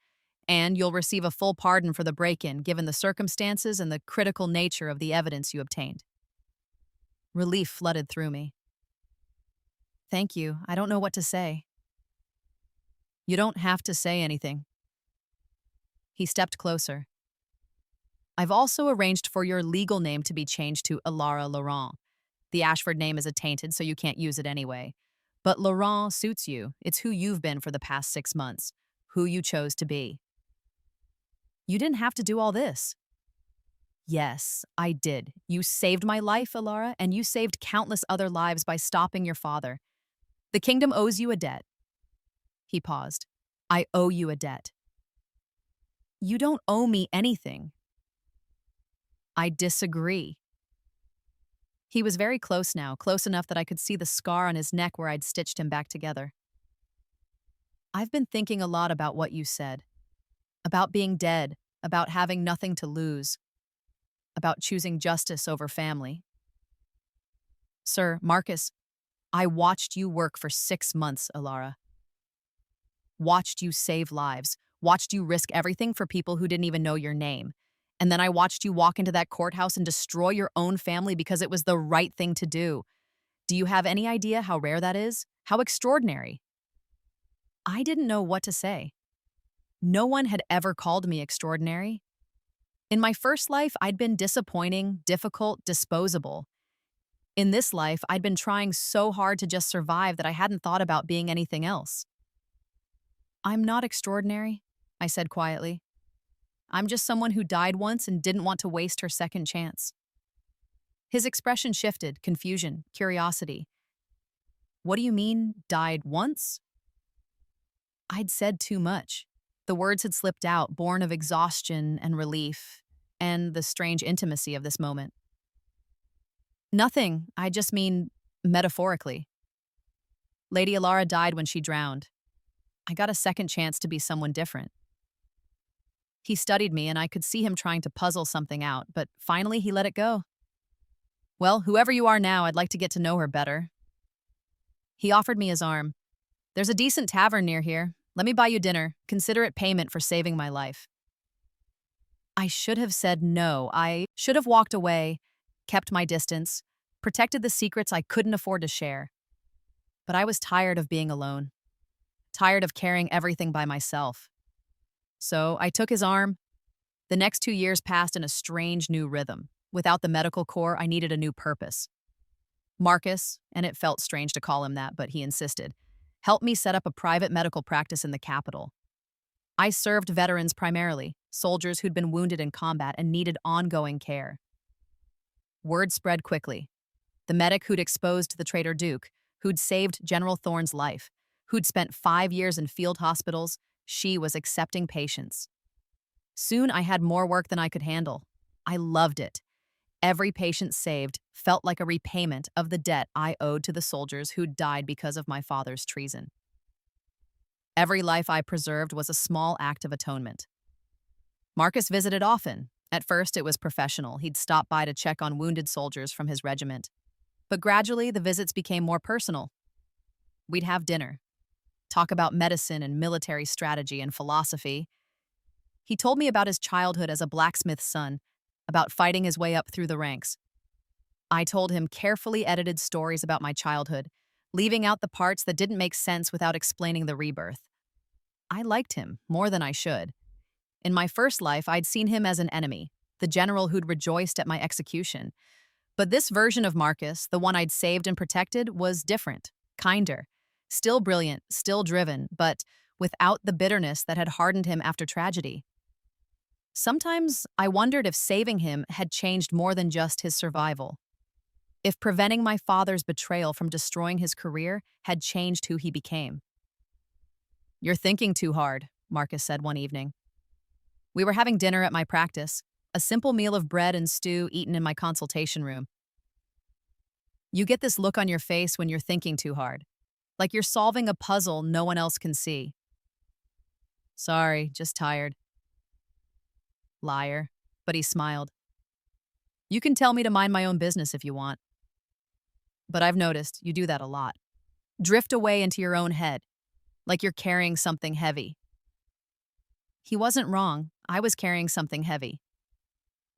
and you'll receive a full pardon for the break-in given the circumstances and the critical nature of the evidence you obtained. Relief flooded through me. Thank you. I don't know what to say. You don't have to say anything. He stepped closer. I've also arranged for your legal name to be changed to Alara Laurent. The Ashford name is attainted, so you can't use it anyway. But Laurent suits you. It's who you've been for the past 6 months, who you chose to be. You didn't have to do all this. Yes, I did. You saved my life, Alara, and you saved countless other lives by stopping your father. The kingdom owes you a debt. He paused. I owe you a debt. You don't owe me anything. I disagree. He was very close now, close enough that I could see the scar on his neck where I'd stitched him back together. I've been thinking a lot about what you said. About being dead, about having nothing to lose, about choosing justice over family. Sir, Marcus, I watched you work for 6 months, Alara. Watched you save lives, watched you risk everything for people who didn't even know your name. And then I watched you walk into that courthouse and destroy your own family because it was the right thing to do. Do you have any idea how rare that is? How extraordinary? I didn't know what to say. No one had ever called me extraordinary. In my first life, I'd been disappointing, difficult, disposable. In this life, I'd been trying so hard to just survive that I hadn't thought about being anything else. I'm not extraordinary, I said quietly. I'm just someone who died once and didn't want to waste her second chance. His expression shifted, confusion, curiosity. What do you mean, died once? I'd said too much. The words had slipped out, born of exhaustion and relief, and the strange intimacy of this moment. Nothing, I just mean metaphorically. Lady Alara died when she drowned. I got a second chance to be someone different. He studied me, and I could see him trying to puzzle something out, but finally he let it go. Well, whoever you are now, I'd like to get to know her better. He offered me his arm. There's a decent tavern near here. Let me buy you dinner. Consider it payment for saving my life. I should have said no. I should have walked away, kept my distance, protected the secrets I couldn't afford to share. But I was tired of being alone, tired of carrying everything by myself. So I took his arm. The next 2 years passed in a strange new rhythm. Without the medical corps, I needed a new purpose. Marcus, and it felt strange to call him that, but he insisted, helped me set up a private medical practice in the capital. I served veterans primarily, soldiers who'd been wounded in combat and needed ongoing care. Word spread quickly. The medic who'd exposed the traitor Duke, who'd saved General Thorne's life, who'd spent 5 years in field hospitals, she was accepting patients. Soon I had more work than I could handle. I loved it. Every patient saved felt like a repayment of the debt I owed to the soldiers who'd died because of my father's treason. Every life I preserved was a small act of atonement. Marcus visited often. At first, it was professional. He'd stop by to check on wounded soldiers from his regiment. But gradually, the visits became more personal. We'd have dinner, talk about medicine and military strategy and philosophy. He told me about his childhood as a blacksmith's son, about fighting his way up through the ranks. I told him carefully edited stories about my childhood, leaving out the parts that didn't make sense without explaining the rebirth. I liked him more than I should. In my first life, I'd seen him as an enemy, the general who'd rejoiced at my execution. But this version of Marcus, the one I'd saved and protected, was different, kinder, still brilliant, still driven, but without the bitterness that had hardened him after tragedy. Sometimes I wondered if saving him had changed more than just his survival. If preventing my father's betrayal from destroying his career had changed who he became. "You're thinking too hard," Marcus said one evening. We were having dinner at my practice, a simple meal of bread and stew eaten in my consultation room. "You get this look on your face when you're thinking too hard, like you're solving a puzzle no one else can see." "Sorry, just tired." Liar, but he smiled. "You can tell me to mind my own business if you want. But I've noticed you do that a lot. Drift away into your own head, like you're carrying something heavy." He wasn't wrong. I was carrying something heavy.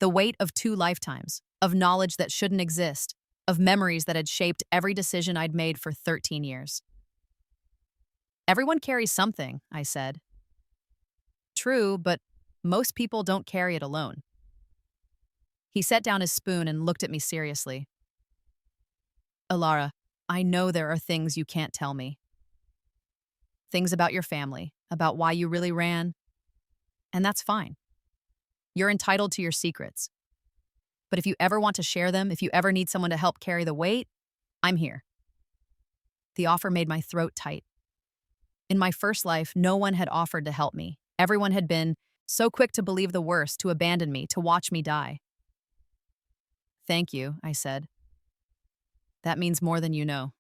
The weight of 2 lifetimes, of knowledge that shouldn't exist, of memories that had shaped every decision I'd made for 13 years. "Everyone carries something," I said. "True, but most people don't carry it alone." He set down his spoon and looked at me seriously. "Alara, I know there are things you can't tell me. Things about your family, about why you really ran. And that's fine. You're entitled to your secrets. But if you ever want to share them, if you ever need someone to help carry the weight, I'm here." The offer made my throat tight. In my first life, no one had offered to help me. Everyone had been so quick to believe the worst, to abandon me, to watch me die. "Thank you," I said. "That means more than you know."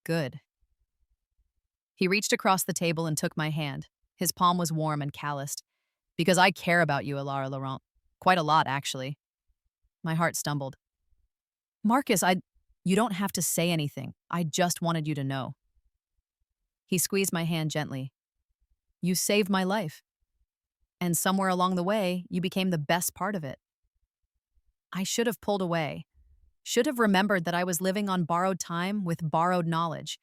"Good." He reached across the table and took my hand. His palm was warm and calloused. "Because I care about you, Alara Laurent. Quite a lot, actually." My heart stumbled. "Marcus, you don't have to say anything. I just wanted you to know." He squeezed my hand gently. "You saved my life. And somewhere along the way, you became the best part of it." I should have pulled away, should have remembered that I was living on borrowed time with borrowed knowledge,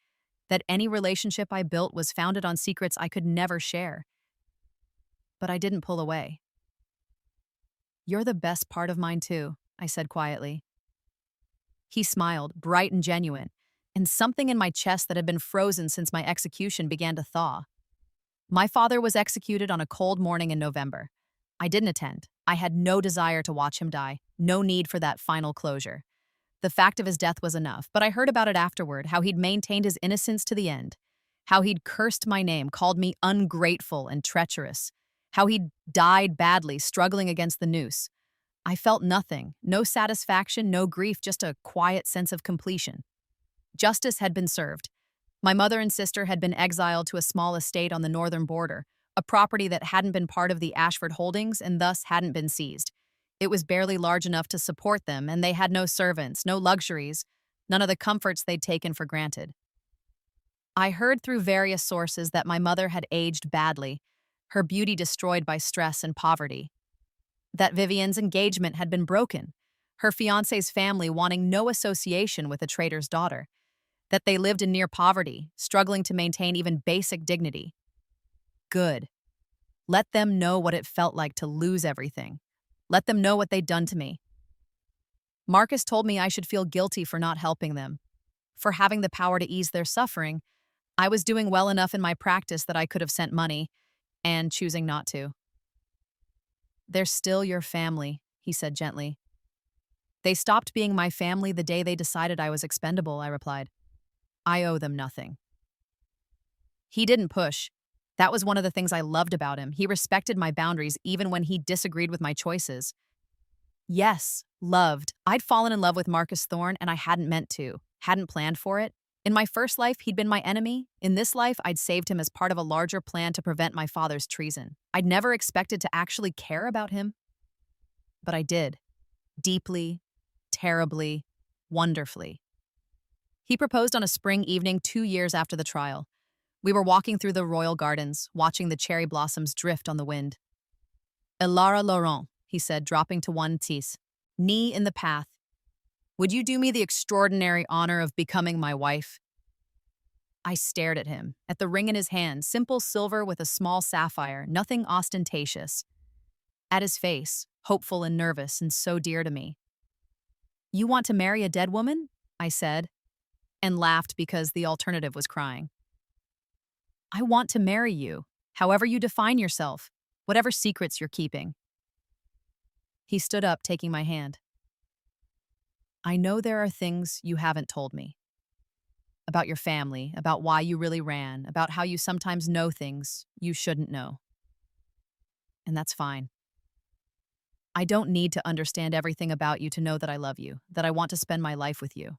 that any relationship I built was founded on secrets I could never share. But I didn't pull away. "You're the best part of mine too," I said quietly. He smiled, bright and genuine, and something in my chest that had been frozen since my execution began to thaw. My father was executed on a cold morning in November. I didn't attend. I had no desire to watch him die, no need for that final closure. The fact of his death was enough, but I heard about it afterward, how he'd maintained his innocence to the end, how he'd cursed my name, called me ungrateful and treacherous, how he'd died badly, struggling against the noose. I felt nothing, no satisfaction, no grief, just a quiet sense of completion. Justice had been served. My mother and sister had been exiled to a small estate on the northern border, a property that hadn't been part of the Ashford holdings and thus hadn't been seized. It was barely large enough to support them, and they had no servants, no luxuries, none of the comforts they'd taken for granted. I heard through various sources that my mother had aged badly, her beauty destroyed by stress and poverty, that Vivian's engagement had been broken, her fiancé's family wanting no association with a trader's daughter, that they lived in near poverty, struggling to maintain even basic dignity. Good. Let them know what it felt like to lose everything. Let them know what they'd done to me. Marcus told me I should feel guilty for not helping them, for having the power to ease their suffering. I was doing well enough in my practice that I could have sent money, and choosing not to. They're still your family, he said gently. They stopped being my family the day they decided I was expendable, I replied. I owe them nothing. He didn't push. That was one of the things I loved about him. He respected my boundaries even when he disagreed with my choices. Yes, loved. I'd fallen in love with Marcus Thorne and I hadn't meant to, hadn't planned for it. In my first life, he'd been my enemy. In this life, I'd saved him as part of a larger plan to prevent my father's treason. I'd never expected to actually care about him. But I did. Deeply, terribly, wonderfully. He proposed on a spring evening 2 years after the trial. We were walking through the royal gardens, watching the cherry blossoms drift on the wind. Elara Laurent, he said, dropping to one tease, knee in the path. Would you do me the extraordinary honor of becoming my wife? I stared at him, at the ring in his hand, simple silver with a small sapphire, nothing ostentatious. At his face, hopeful and nervous and so dear to me. You want to marry a dead woman? I said, and laughed because the alternative was crying. I want to marry you, however you define yourself, whatever secrets you're keeping. He stood up, taking my hand. I know there are things you haven't told me. About your family, about why you really ran, about how you sometimes know things you shouldn't know. And that's fine. I don't need to understand everything about you to know that I love you, that I want to spend my life with you.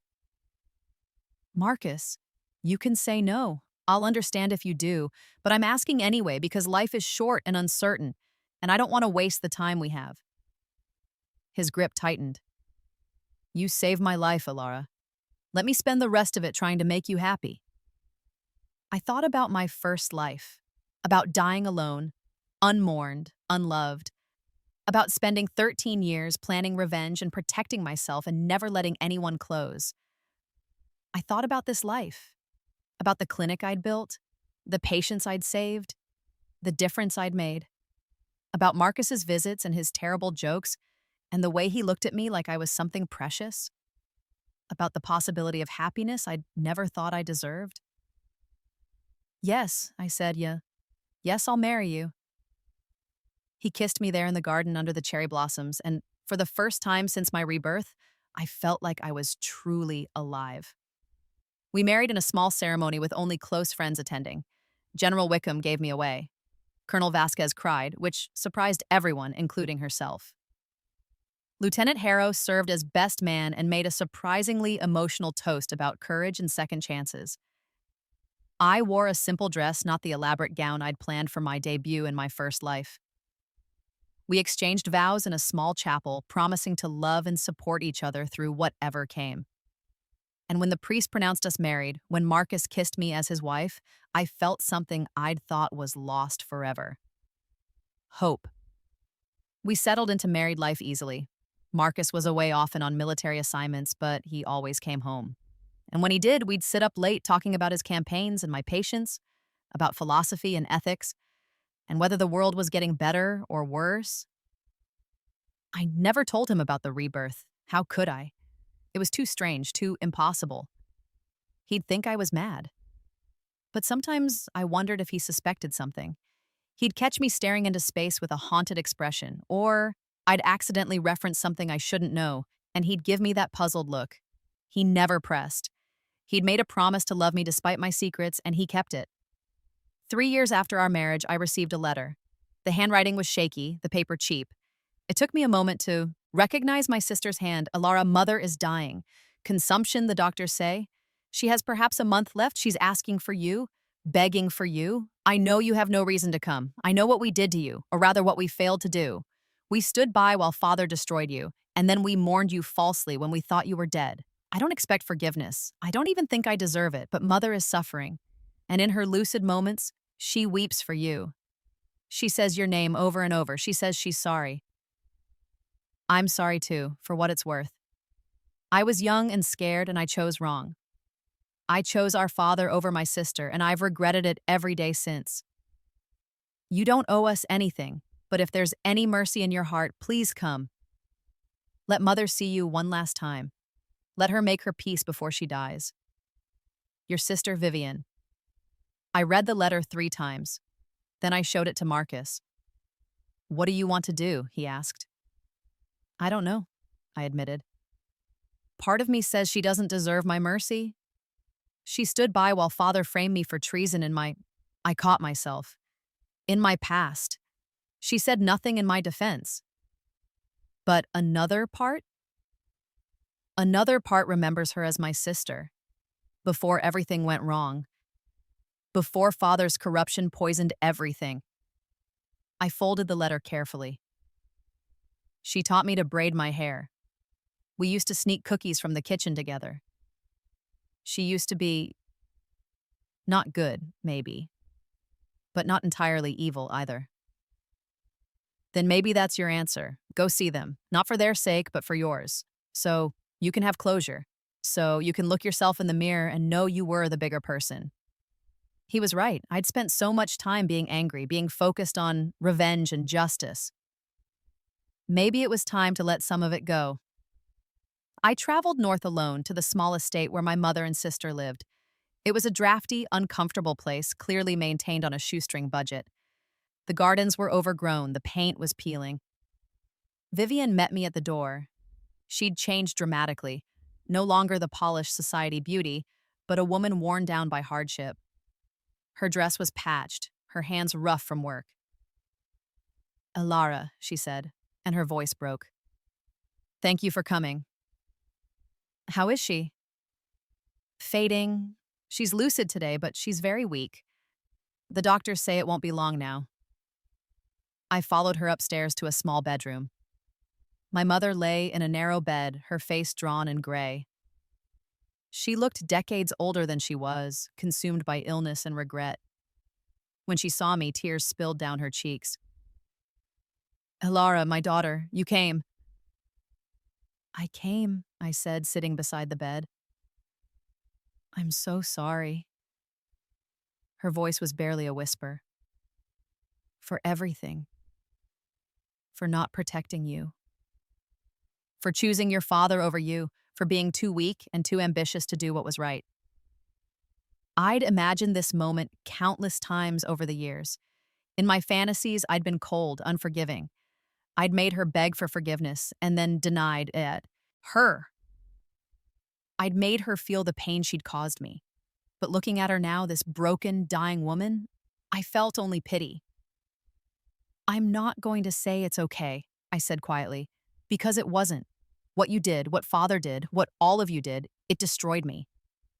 Marcus, you can say no. I'll understand if you do, but I'm asking anyway because life is short and uncertain, and I don't want to waste the time we have. His grip tightened. You saved my life, Elara. Let me spend the rest of it trying to make you happy. I thought about my first life, about dying alone, unmourned, unloved, about spending 13 years planning revenge and protecting myself and never letting anyone close. I thought about this life, about the clinic I'd built, the patients I'd saved, the difference I'd made, about Marcus's visits and his terrible jokes, and the way he looked at me like I was something precious, about the possibility of happiness I'd never thought I deserved. Yes, I said, yes, I'll marry you. He kissed me there in the garden under the cherry blossoms, and for the first time since my rebirth, I felt like I was truly alive. We married in a small ceremony with only close friends attending. General Wickham gave me away. Colonel Vasquez cried, which surprised everyone, including herself. Lieutenant Harrow served as best man and made a surprisingly emotional toast about courage and second chances. I wore a simple dress, not the elaborate gown I'd planned for my debut in my first life. We exchanged vows in a small chapel, promising to love and support each other through whatever came. And when the priest pronounced us married, when Marcus kissed me as his wife, I felt something I'd thought was lost forever. Hope. We settled into married life easily. Marcus was away often on military assignments, but he always came home. And when he did, we'd sit up late talking about his campaigns and my patients, about philosophy and ethics, and whether the world was getting better or worse. I never told him about the rebirth. How could I? It was too strange, too impossible. He'd think I was mad. But sometimes I wondered if he suspected something. He'd catch me staring into space with a haunted expression, or I'd accidentally reference something I shouldn't know, and he'd give me that puzzled look. He never pressed. He'd made a promise to love me despite my secrets, and he kept it. 3 years after our marriage, I received a letter. The handwriting was shaky, the paper cheap. It took me a moment to recognize my sister's hand. Elara, mother is dying. Consumption, the doctors say. She has perhaps a month left. She's asking for you, begging for you. I know you have no reason to come. I know what we did to you, or rather what we failed to do. We stood by while father destroyed you, and then we mourned you falsely when we thought you were dead. I don't expect forgiveness. I don't even think I deserve it, but mother is suffering. And in her lucid moments, she weeps for you. She says your name over and over. She says she's sorry. I'm sorry too, for what it's worth. I was young and scared, and I chose wrong. I chose our father over my sister, and I've regretted it every day since. You don't owe us anything, but if there's any mercy in your heart, please come. Let mother see you one last time. Let her make her peace before she dies. Your sister Vivian. I read the letter 3 times. Then I showed it to Marcus. What do you want to do? He asked. I don't know, I admitted. Part of me says she doesn't deserve my mercy. She stood by while father framed me for treason I caught myself. In my past. She said nothing in my defense. But another part? Another part remembers her as my sister. Before everything went wrong. Before father's corruption poisoned everything. I folded the letter carefully. She taught me to braid my hair. We used to sneak cookies from the kitchen together. She used to be not good, maybe, but not entirely evil either. Then maybe that's your answer. Go see them, not for their sake, but for yours. So you can have closure. So you can look yourself in the mirror and know you were the bigger person. He was right. I'd spent so much time being angry, being focused on revenge and justice. Maybe it was time to let some of it go. I traveled north alone to the small estate where my mother and sister lived. It was a drafty, uncomfortable place, clearly maintained on a shoestring budget. The gardens were overgrown, the paint was peeling. Vivian met me at the door. She'd changed dramatically, no longer the polished society beauty, but a woman worn down by hardship. Her dress was patched, her hands rough from work. Elara, she said, and her voice broke. Thank you for coming. How is she? Fading. She's lucid today, but she's very weak. The doctors say it won't be long now. I followed her upstairs to a small bedroom. My mother lay in a narrow bed, her face drawn in gray. She looked decades older than she was, consumed by illness and regret. When she saw me, tears spilled down her cheeks. Elara, my daughter, you came. I came, I said, sitting beside the bed. I'm so sorry. Her voice was barely a whisper. For everything. For not protecting you. For choosing your father over you, for being too weak and too ambitious to do what was right. I'd imagined this moment countless times over the years. In my fantasies, I'd been cold, unforgiving. I'd made her beg for forgiveness and then denied it. Her. I'd made her feel the pain she'd caused me. But looking at her now, this broken, dying woman, I felt only pity. I'm not going to say it's okay, I said quietly, because it wasn't. What you did, what father did, what all of you did, it destroyed me.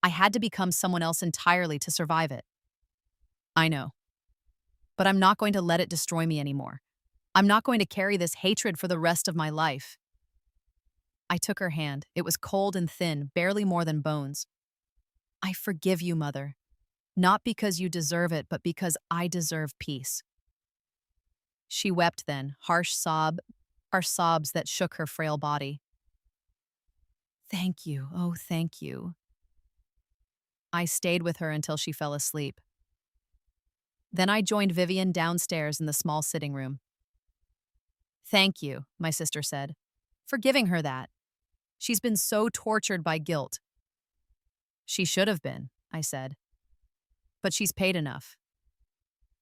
I had to become someone else entirely to survive it. I know. But I'm not going to let it destroy me anymore. I'm not going to carry this hatred for the rest of my life. I took her hand. It was cold and thin, barely more than bones. I forgive you, Mother. Not because you deserve it, but because I deserve peace. She wept then, harsh sobs that shook her frail body. Thank you, oh thank you. I stayed with her until she fell asleep. Then I joined Vivian downstairs in the small sitting room. Thank you, my sister said, for giving her that. She's been so tortured by guilt. She should have been, I said. But she's paid enough.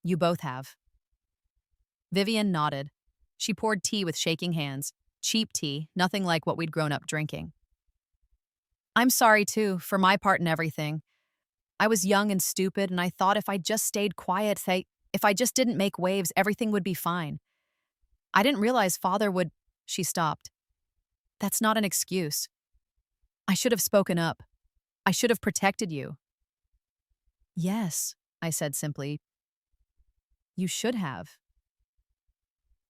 You both have. Vivian nodded. She poured tea with shaking hands. Cheap tea, nothing like what we'd grown up drinking. I'm sorry, too, for my part in everything. I was young and stupid, and I thought if I just stayed quiet, if I just didn't make waves, everything would be fine. I didn't realize Father would... She stopped. That's not an excuse. I should have spoken up. I should have protected you. Yes, I said simply. You should have.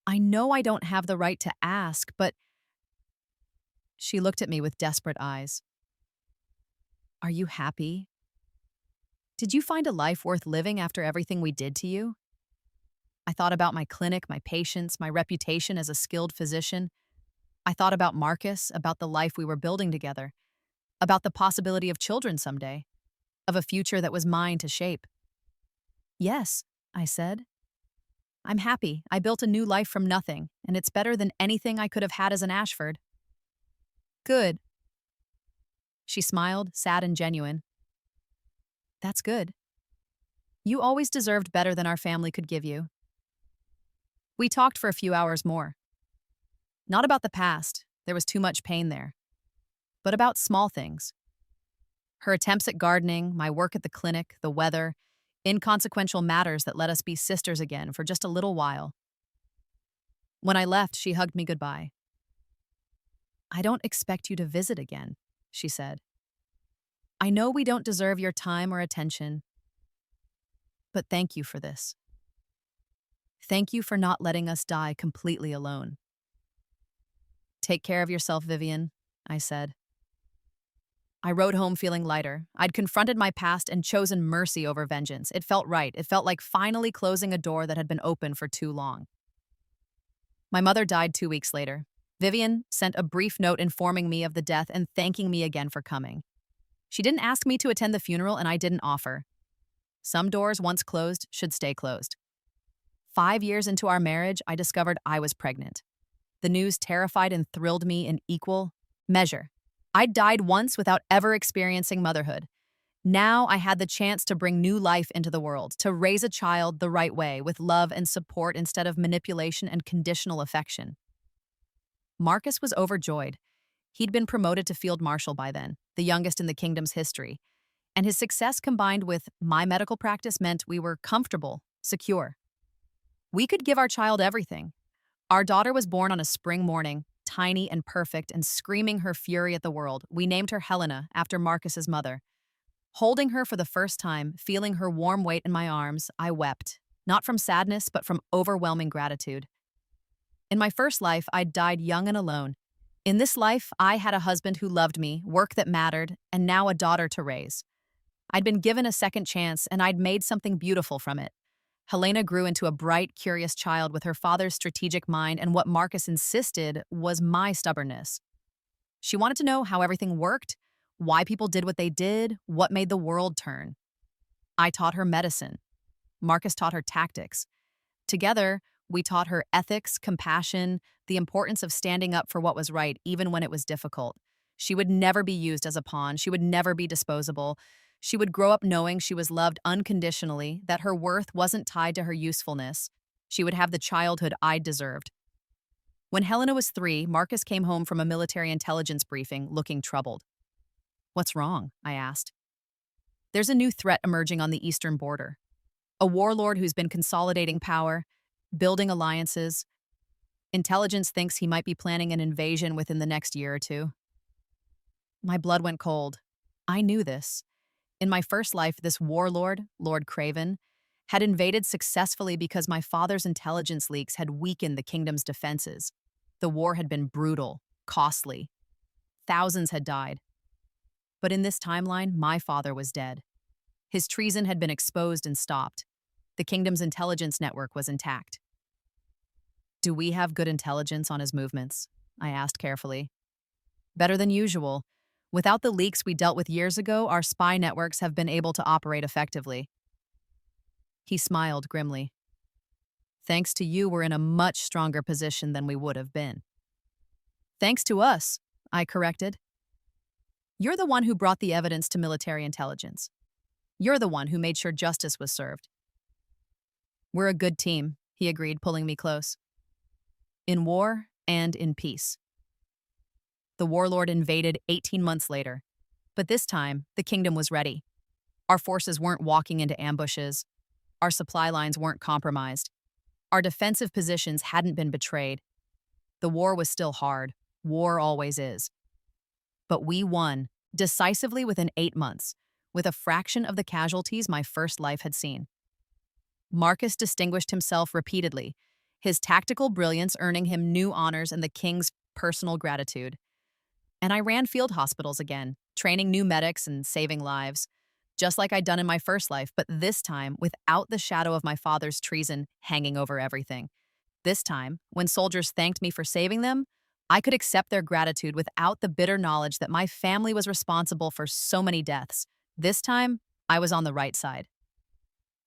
I know I don't have the right to ask, but she looked at me with desperate eyes. Are you happy? Did you find a life worth living after everything we did to you? I thought about my clinic, my patients, my reputation as a skilled physician. I thought about Marcus, about the life we were building together, about the possibility of children someday, of a future that was mine to shape. Yes, I said. I'm happy. I built a new life from nothing, and it's better than anything I could have had as an Ashford. Good. She smiled, sad and genuine. That's good. You always deserved better than our family could give you. We talked for a few hours more. Not about the past, there was too much pain there, but about small things. Her attempts at gardening, my work at the clinic, the weather, inconsequential matters that let us be sisters again for just a little while. When I left, she hugged me goodbye. I don't expect you to visit again, she said. I know we don't deserve your time or attention, but thank you for this. Thank you for not letting us die completely alone. Take care of yourself, Vivian, I said. I rode home feeling lighter. I'd confronted my past and chosen mercy over vengeance. It felt right. It felt like finally closing a door that had been open for too long. My mother died 2 weeks later. Vivian sent a brief note informing me of the death and thanking me again for coming. She didn't ask me to attend the funeral, and I didn't offer. Some doors, once closed, should stay closed. 5 years into our marriage, I discovered I was pregnant. The news terrified and thrilled me in equal measure. I'd died once without ever experiencing motherhood. Now I had the chance to bring new life into the world, to raise a child the right way, with love and support instead of manipulation and conditional affection. Marcus was overjoyed. He'd been promoted to field marshal by then, the youngest in the kingdom's history. And his success combined with my medical practice meant we were comfortable, secure. We could give our child everything. Our daughter was born on a spring morning, tiny and perfect and screaming her fury at the world. We named her Helena, after Marcus's mother. Holding her for the first time, feeling her warm weight in my arms, I wept, not from sadness, but from overwhelming gratitude. In my first life, I'd died young and alone. In this life, I had a husband who loved me, work that mattered, and now a daughter to raise. I'd been given a second chance, and I'd made something beautiful from it. Helena grew into a bright, curious child with her father's strategic mind, and what Marcus insisted was my stubbornness. She wanted to know how everything worked, why people did what they did, what made the world turn. I taught her medicine. Marcus taught her tactics. Together, we taught her ethics, compassion, the importance of standing up for what was right, even when it was difficult. She would never be used as a pawn. She would never be disposable. She would grow up knowing she was loved unconditionally, that her worth wasn't tied to her usefulness. She would have the childhood I'd deserved. When Helena was 3, Marcus came home from a military intelligence briefing, looking troubled. What's wrong? I asked. There's a new threat emerging on the eastern border. A warlord who's been consolidating power, building alliances. Intelligence thinks he might be planning an invasion within the next year or two. My blood went cold. I knew this. In my first life, this warlord, Lord Craven, had invaded successfully because my father's intelligence leaks had weakened the kingdom's defenses. The war had been brutal, costly. Thousands had died. But in this timeline, my father was dead. His treason had been exposed and stopped. The kingdom's intelligence network was intact. Do we have good intelligence on his movements? I asked carefully. Better than usual. Without the leaks we dealt with years ago, our spy networks have been able to operate effectively. He smiled grimly. Thanks to you, we're in a much stronger position than we would have been. Thanks to us, I corrected. You're the one who brought the evidence to military intelligence. You're the one who made sure justice was served. We're a good team, he agreed, pulling me close. In war and in peace. The warlord invaded 18 months later, but this time, the kingdom was ready. Our forces weren't walking into ambushes. Our supply lines weren't compromised. Our defensive positions hadn't been betrayed. The war was still hard. War always is. But we won, decisively within 8 months, with a fraction of the casualties my first life had seen. Marcus distinguished himself repeatedly. his tactical brilliance earning him new honors and the king's personal gratitude. And I ran field hospitals again, training new medics and saving lives, just like I'd done in my first life, but this time without the shadow of my father's treason hanging over everything. This time, when soldiers thanked me for saving them, I could accept their gratitude without the bitter knowledge that my family was responsible for so many deaths. This time, I was on the right side.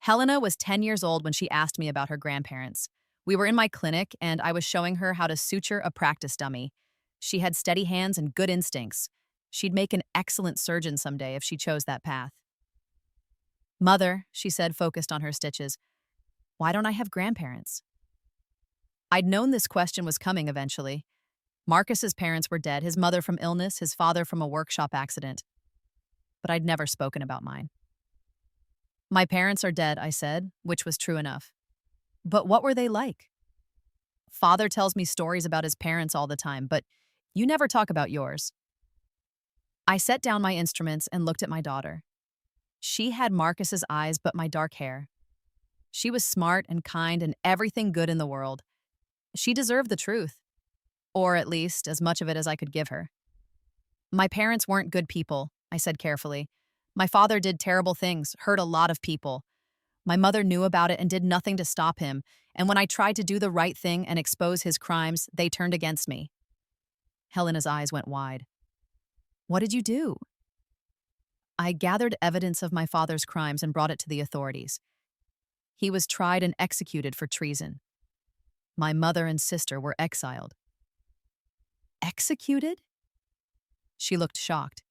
Helena was 10 years old when she asked me about her grandparents. We were in my clinic, and I was showing her how to suture a practice dummy. She had steady hands and good instincts. She'd make an excellent surgeon someday if she chose that path. "Mother," she said, focused on her stitches, "why don't I have grandparents?" I'd known this question was coming eventually. Marcus's parents were dead, his mother from illness, his father from a workshop accident. But I'd never spoken about mine. "My parents are dead," I said, which was true enough. "But what were they like?" "Father tells me stories about his parents all the time, but you never talk about yours." I set down my instruments and looked at my daughter. She had Marcus's eyes but my dark hair. She was smart and kind and everything good in the world. She deserved the truth, or at least as much of it as I could give her. "My parents weren't good people," I said carefully. "My father did terrible things, hurt a lot of people. My mother knew about it and did nothing to stop him, and when I tried to do the right thing and expose his crimes, they turned against me." Helena's eyes went wide. "What did you do?" "I gathered evidence of my father's crimes and brought it to the authorities. He was tried and executed for treason. My mother and sister were exiled." "Executed?" She looked shocked.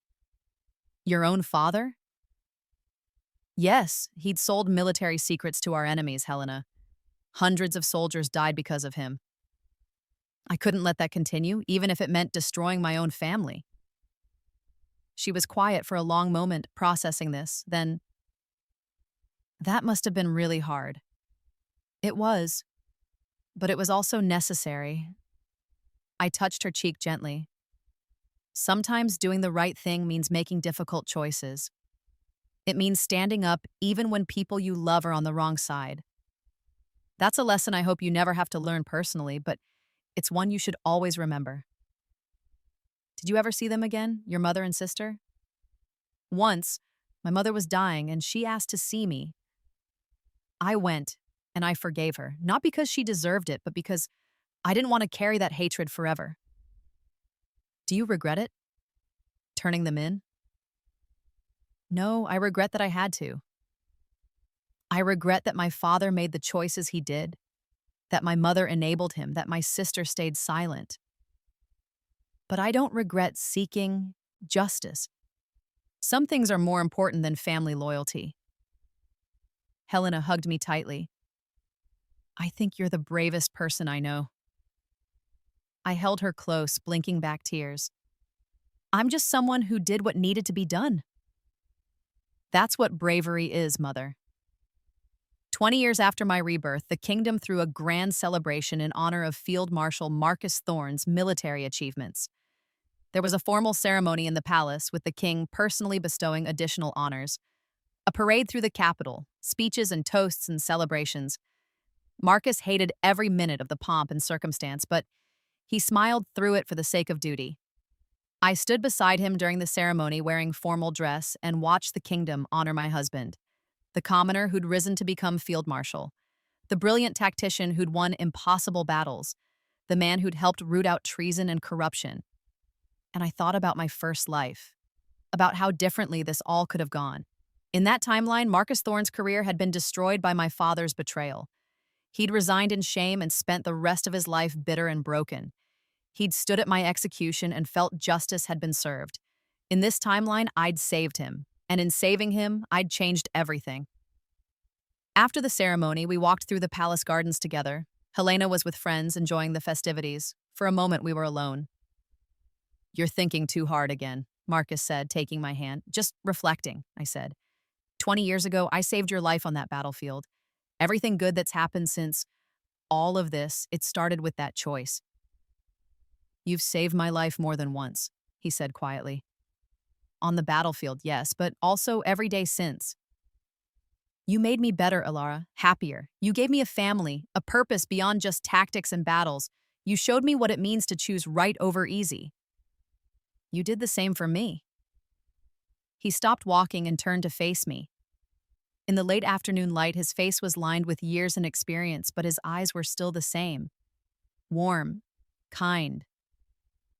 "Your own father?" "Yes, he'd sold military secrets to our enemies, Helena. Hundreds of soldiers died because of him. I couldn't let that continue, even if it meant destroying my own family." She was quiet for a long moment, processing this, then, "That must have been really hard." "It was, but it was also necessary." I touched her cheek gently. "Sometimes doing the right thing means making difficult choices. It means standing up even when people you love are on the wrong side. That's a lesson I hope you never have to learn personally, but it's one you should always remember." "Did you ever see them again, your mother and sister?" "Once. My mother was dying, and she asked to see me. I went, and I forgave her, not because she deserved it, but because I didn't want to carry that hatred forever." "Do you regret it? Turning them in?" "No, I regret that I had to. I regret that my father made the choices he did, that my mother enabled him, that my sister stayed silent. But I don't regret seeking justice. Some things are more important than family loyalty." Helena hugged me tightly. "I think you're the bravest person I know." I held her close, blinking back tears. "I'm just someone who did what needed to be done." "That's what bravery is, Mother." 20 years after my rebirth, the kingdom threw a grand celebration in honor of Field Marshal Marcus Thorne's military achievements. There was a formal ceremony in the palace, with the king personally bestowing additional honors. A parade through the capital, speeches and toasts and celebrations. Marcus hated every minute of the pomp and circumstance, but he smiled through it for the sake of duty. I stood beside him during the ceremony wearing formal dress and watched the kingdom honor my husband, the commoner who'd risen to become field marshal, the brilliant tactician who'd won impossible battles, the man who'd helped root out treason and corruption. And I thought about my first life, about how differently this all could have gone. In that timeline, Marcus Thorne's career had been destroyed by my father's betrayal. He'd resigned in shame and spent the rest of his life bitter and broken. He'd stood at my execution and felt justice had been served. In this timeline, I'd saved him, and in saving him, I'd changed everything. After the ceremony, we walked through the palace gardens together. Helena was with friends enjoying the festivities. For a moment, we were alone. "You're thinking too hard again," Marcus said, taking my hand. "Just reflecting," I said. 20 years ago, I saved your life on that battlefield. Everything good that's happened since all of this, it started with that choice." "You've saved my life more than once," he said quietly. "On the battlefield, yes, but also every day since." You made me better, Alara, happier. You gave me a family, a purpose beyond just tactics and battles. You showed me what it means to choose right over easy. You did the same for me. He stopped walking and turned to face me. In the late afternoon light, his face was lined with years and experience, but his eyes were still the same. Warm, kind,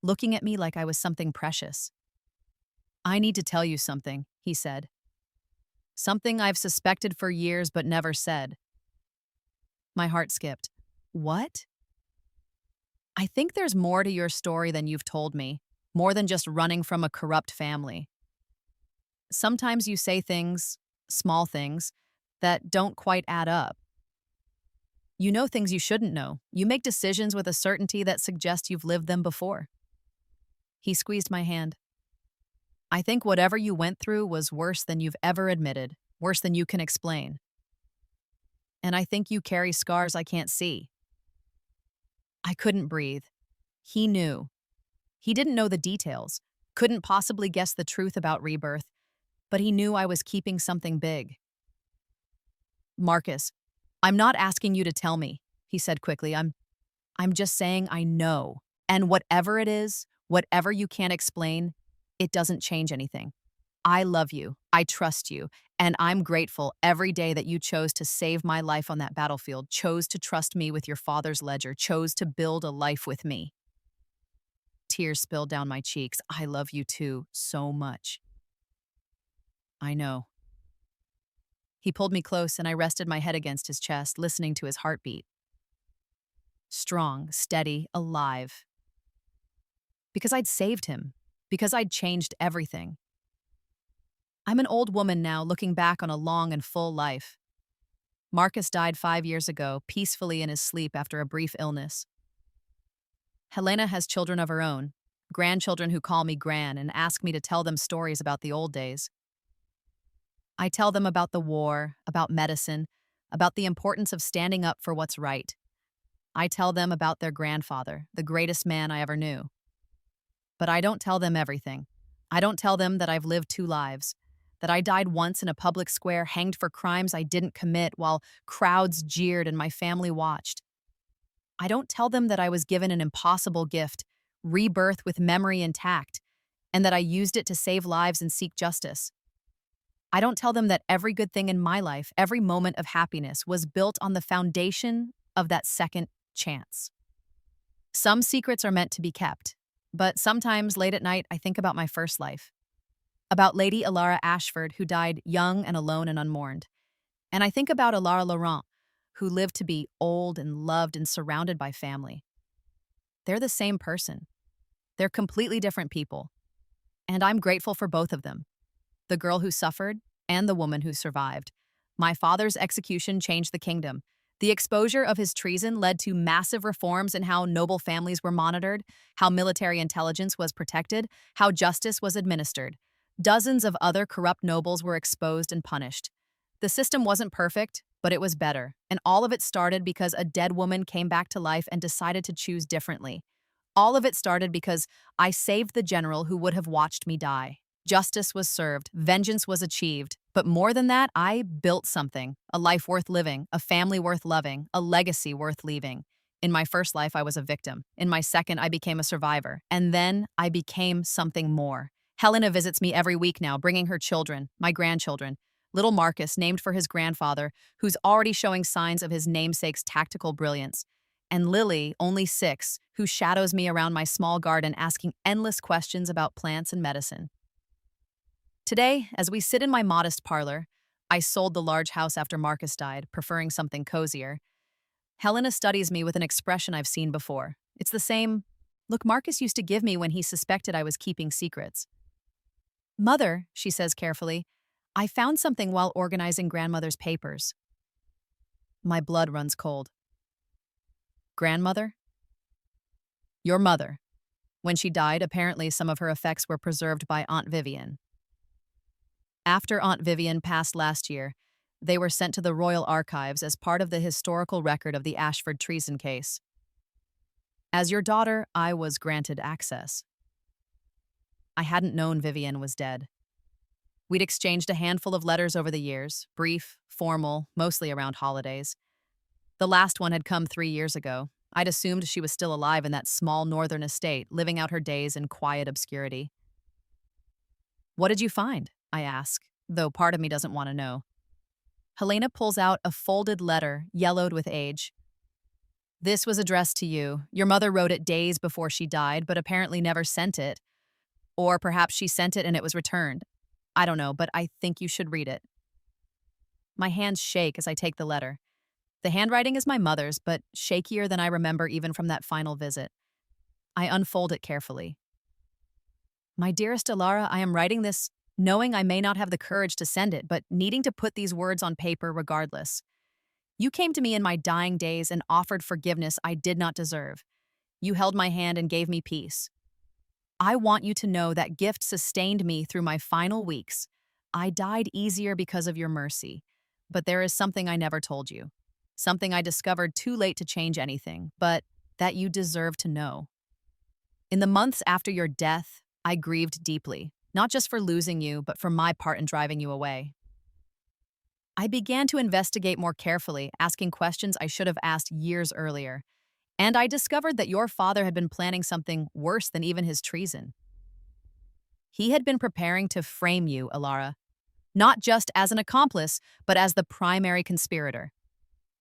looking at me like I was something precious. I need to tell you something, he said. Something I've suspected for years but never said. My heart skipped. What? I think there's more to your story than you've told me, more than just running from a corrupt family. Sometimes you say things, small things, that don't quite add up. You know things you shouldn't know. You make decisions with a certainty that suggests you've lived them before. He squeezed my hand. I think whatever you went through was worse than you've ever admitted, worse than you can explain. And I think you carry scars I can't see. I couldn't breathe. He knew. He didn't know the details, couldn't possibly guess the truth about Rebirth, but he knew I was keeping something big. Marcus, I'm not asking you to tell me, he said quickly. I'm just saying I know. And whatever it is, whatever you can't explain, it doesn't change anything. I love you, I trust you, and I'm grateful every day that you chose to save my life on that battlefield, chose to trust me with your father's ledger, chose to build a life with me. Tears spilled down my cheeks. I love you too, so much. I know. He pulled me close and I rested my head against his chest, listening to his heartbeat. Strong, steady, alive. Because I'd saved him. Because I'd changed everything. I'm an old woman now, looking back on a long and full life. Marcus died 5 years ago, peacefully in his sleep after a brief illness. Helena has children of her own, grandchildren who call me Gran and ask me to tell them stories about the old days. I tell them about the war, about medicine, about the importance of standing up for what's right. I tell them about their grandfather, the greatest man I ever knew. But I don't tell them everything. I don't tell them that I've lived 2 lives, that I died once in a public square, hanged for crimes I didn't commit while crowds jeered and my family watched. I don't tell them that I was given an impossible gift, rebirth with memory intact, and that I used it to save lives and seek justice. I don't tell them that every good thing in my life, every moment of happiness, was built on the foundation of that second chance. Some secrets are meant to be kept, but sometimes late at night I think about my first life. About Lady Alara Ashford, who died young and alone and unmourned. And I think about Alara Laurent, who lived to be old and loved and surrounded by family. They're the same person. They're completely different people. And I'm grateful for both of them. The girl who suffered and the woman who survived. My father's execution changed the kingdom. The exposure of his treason led to massive reforms in how noble families were monitored, how military intelligence was protected, how justice was administered. Dozens of other corrupt nobles were exposed and punished. The system wasn't perfect, but it was better, and all of it started because a dead woman came back to life and decided to choose differently. All of it started because I saved the general who would have watched me die. Justice was served, vengeance was achieved, but more than that, I built something, a life worth living, a family worth loving, a legacy worth leaving. In my first life, I was a victim. In my second, I became a survivor. And then I became something more. Helena visits me every week now, bringing her children, my grandchildren. Little Marcus, named for his grandfather, who's already showing signs of his namesake's tactical brilliance. And Lily, only 6, who shadows me around my small garden asking endless questions about plants and medicine. Today, as we sit in my modest parlor, I sold the large house after Marcus died, preferring something cozier. Helena studies me with an expression I've seen before. It's the same look Marcus used to give me when he suspected I was keeping secrets. Mother, she says carefully, I found something while organizing grandmother's papers. My blood runs cold. Grandmother? Your mother. When she died, apparently some of her effects were preserved by Aunt Vivian. After Aunt Vivian passed last year, they were sent to the Royal Archives as part of the historical record of the Ashford treason case. As your daughter, I was granted access. I hadn't known Vivian was dead. We'd exchanged a handful of letters over the years, brief, formal, mostly around holidays. The last one had come 3 years ago. I'd assumed she was still alive in that small northern estate, living out her days in quiet obscurity. What did you find? I ask, though part of me doesn't want to know. Helena pulls out a folded letter, yellowed with age. This was addressed to you. Your mother wrote it days before she died, but apparently never sent it. Or perhaps she sent it and it was returned. I don't know, but I think you should read it. My hands shake as I take the letter. The handwriting is my mother's, but shakier than I remember even from that final visit. I unfold it carefully. My dearest Alara, I am writing this knowing I may not have the courage to send it, but needing to put these words on paper regardless. You came to me in my dying days and offered forgiveness I did not deserve. You held my hand and gave me peace. I want you to know that gift sustained me through my final weeks. I died easier because of your mercy. But there is something I never told you. Something I discovered too late to change anything, but that you deserve to know. In the months after your death, I grieved deeply, not just for losing you, but for my part in driving you away. I began to investigate more carefully, asking questions I should have asked years earlier. And I discovered that your father had been planning something worse than even his treason. He had been preparing to frame you, Alara, not just as an accomplice, but as the primary conspirator.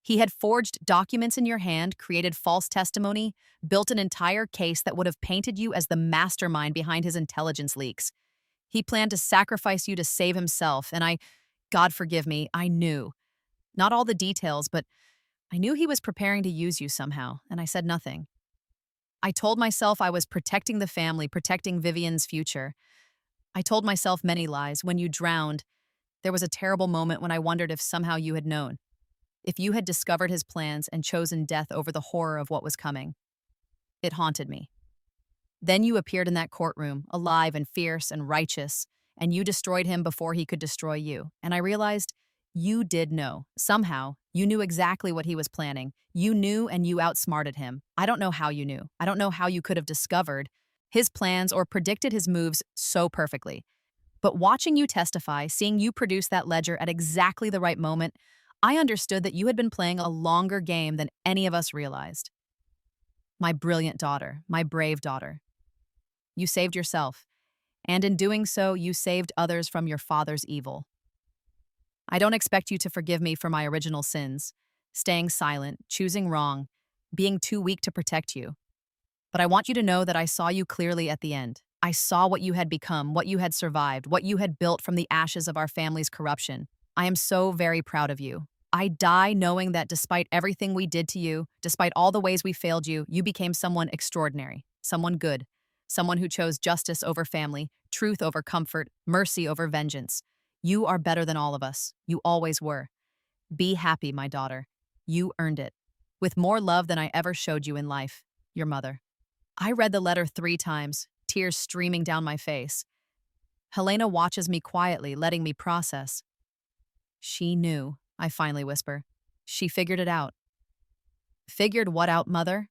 He had forged documents in your hand, created false testimony, built an entire case that would have painted you as the mastermind behind his intelligence leaks. He planned to sacrifice you to save himself, and God forgive me, I knew. Not all the details, but I knew he was preparing to use you somehow, and I said nothing. I told myself I was protecting the family, protecting Vivian's future. I told myself many lies. When you drowned, there was a terrible moment when I wondered if somehow you had known. If you had discovered his plans and chosen death over the horror of what was coming. It haunted me. Then you appeared in that courtroom, alive and fierce and righteous, and you destroyed him before he could destroy you. And I realized you did know. Somehow, you knew exactly what he was planning. You knew and you outsmarted him. I don't know how you knew. I don't know how you could have discovered his plans or predicted his moves so perfectly. But watching you testify, seeing you produce that ledger at exactly the right moment, I understood that you had been playing a longer game than any of us realized. My brilliant daughter, my brave daughter. You saved yourself, and in doing so, you saved others from your father's evil. I don't expect you to forgive me for my original sins, staying silent, choosing wrong, being too weak to protect you. But I want you to know that I saw you clearly at the end. I saw what you had become, what you had survived, what you had built from the ashes of our family's corruption. I am so very proud of you. I die knowing that despite everything we did to you, despite all the ways we failed you, you became someone extraordinary, someone good, someone who chose justice over family, truth over comfort, mercy over vengeance. You are better than all of us. You always were. Be happy, my daughter. You earned it. With more love than I ever showed you in life, your mother. I read the letter 3 times, tears streaming down my face. Helena watches me quietly, letting me process. She knew, I finally whisper. She figured it out. Figured what out, mother?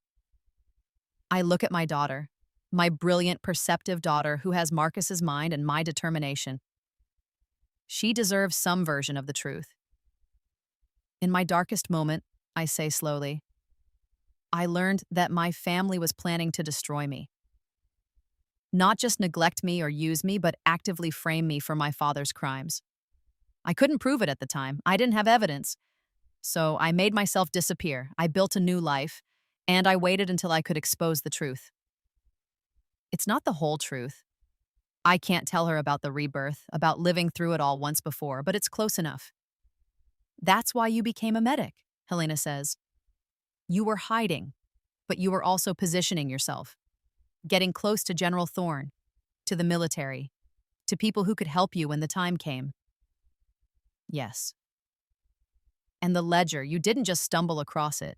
I look at my daughter, my brilliant, perceptive daughter who has Marcus's mind and my determination. She deserves some version of the truth. In my darkest moment, I say slowly, I learned that my family was planning to destroy me. Not just neglect me or use me, but actively frame me for my father's crimes. I couldn't prove it at the time. I didn't have evidence. So I made myself disappear. I built a new life, and I waited until I could expose the truth. It's not the whole truth. I can't tell her about the rebirth, about living through it all once before, but it's close enough. That's why you became a medic, Helena says. You were hiding, but you were also positioning yourself, getting close to General Thorne, to the military, to people who could help you when the time came. Yes. And the ledger, you didn't just stumble across it.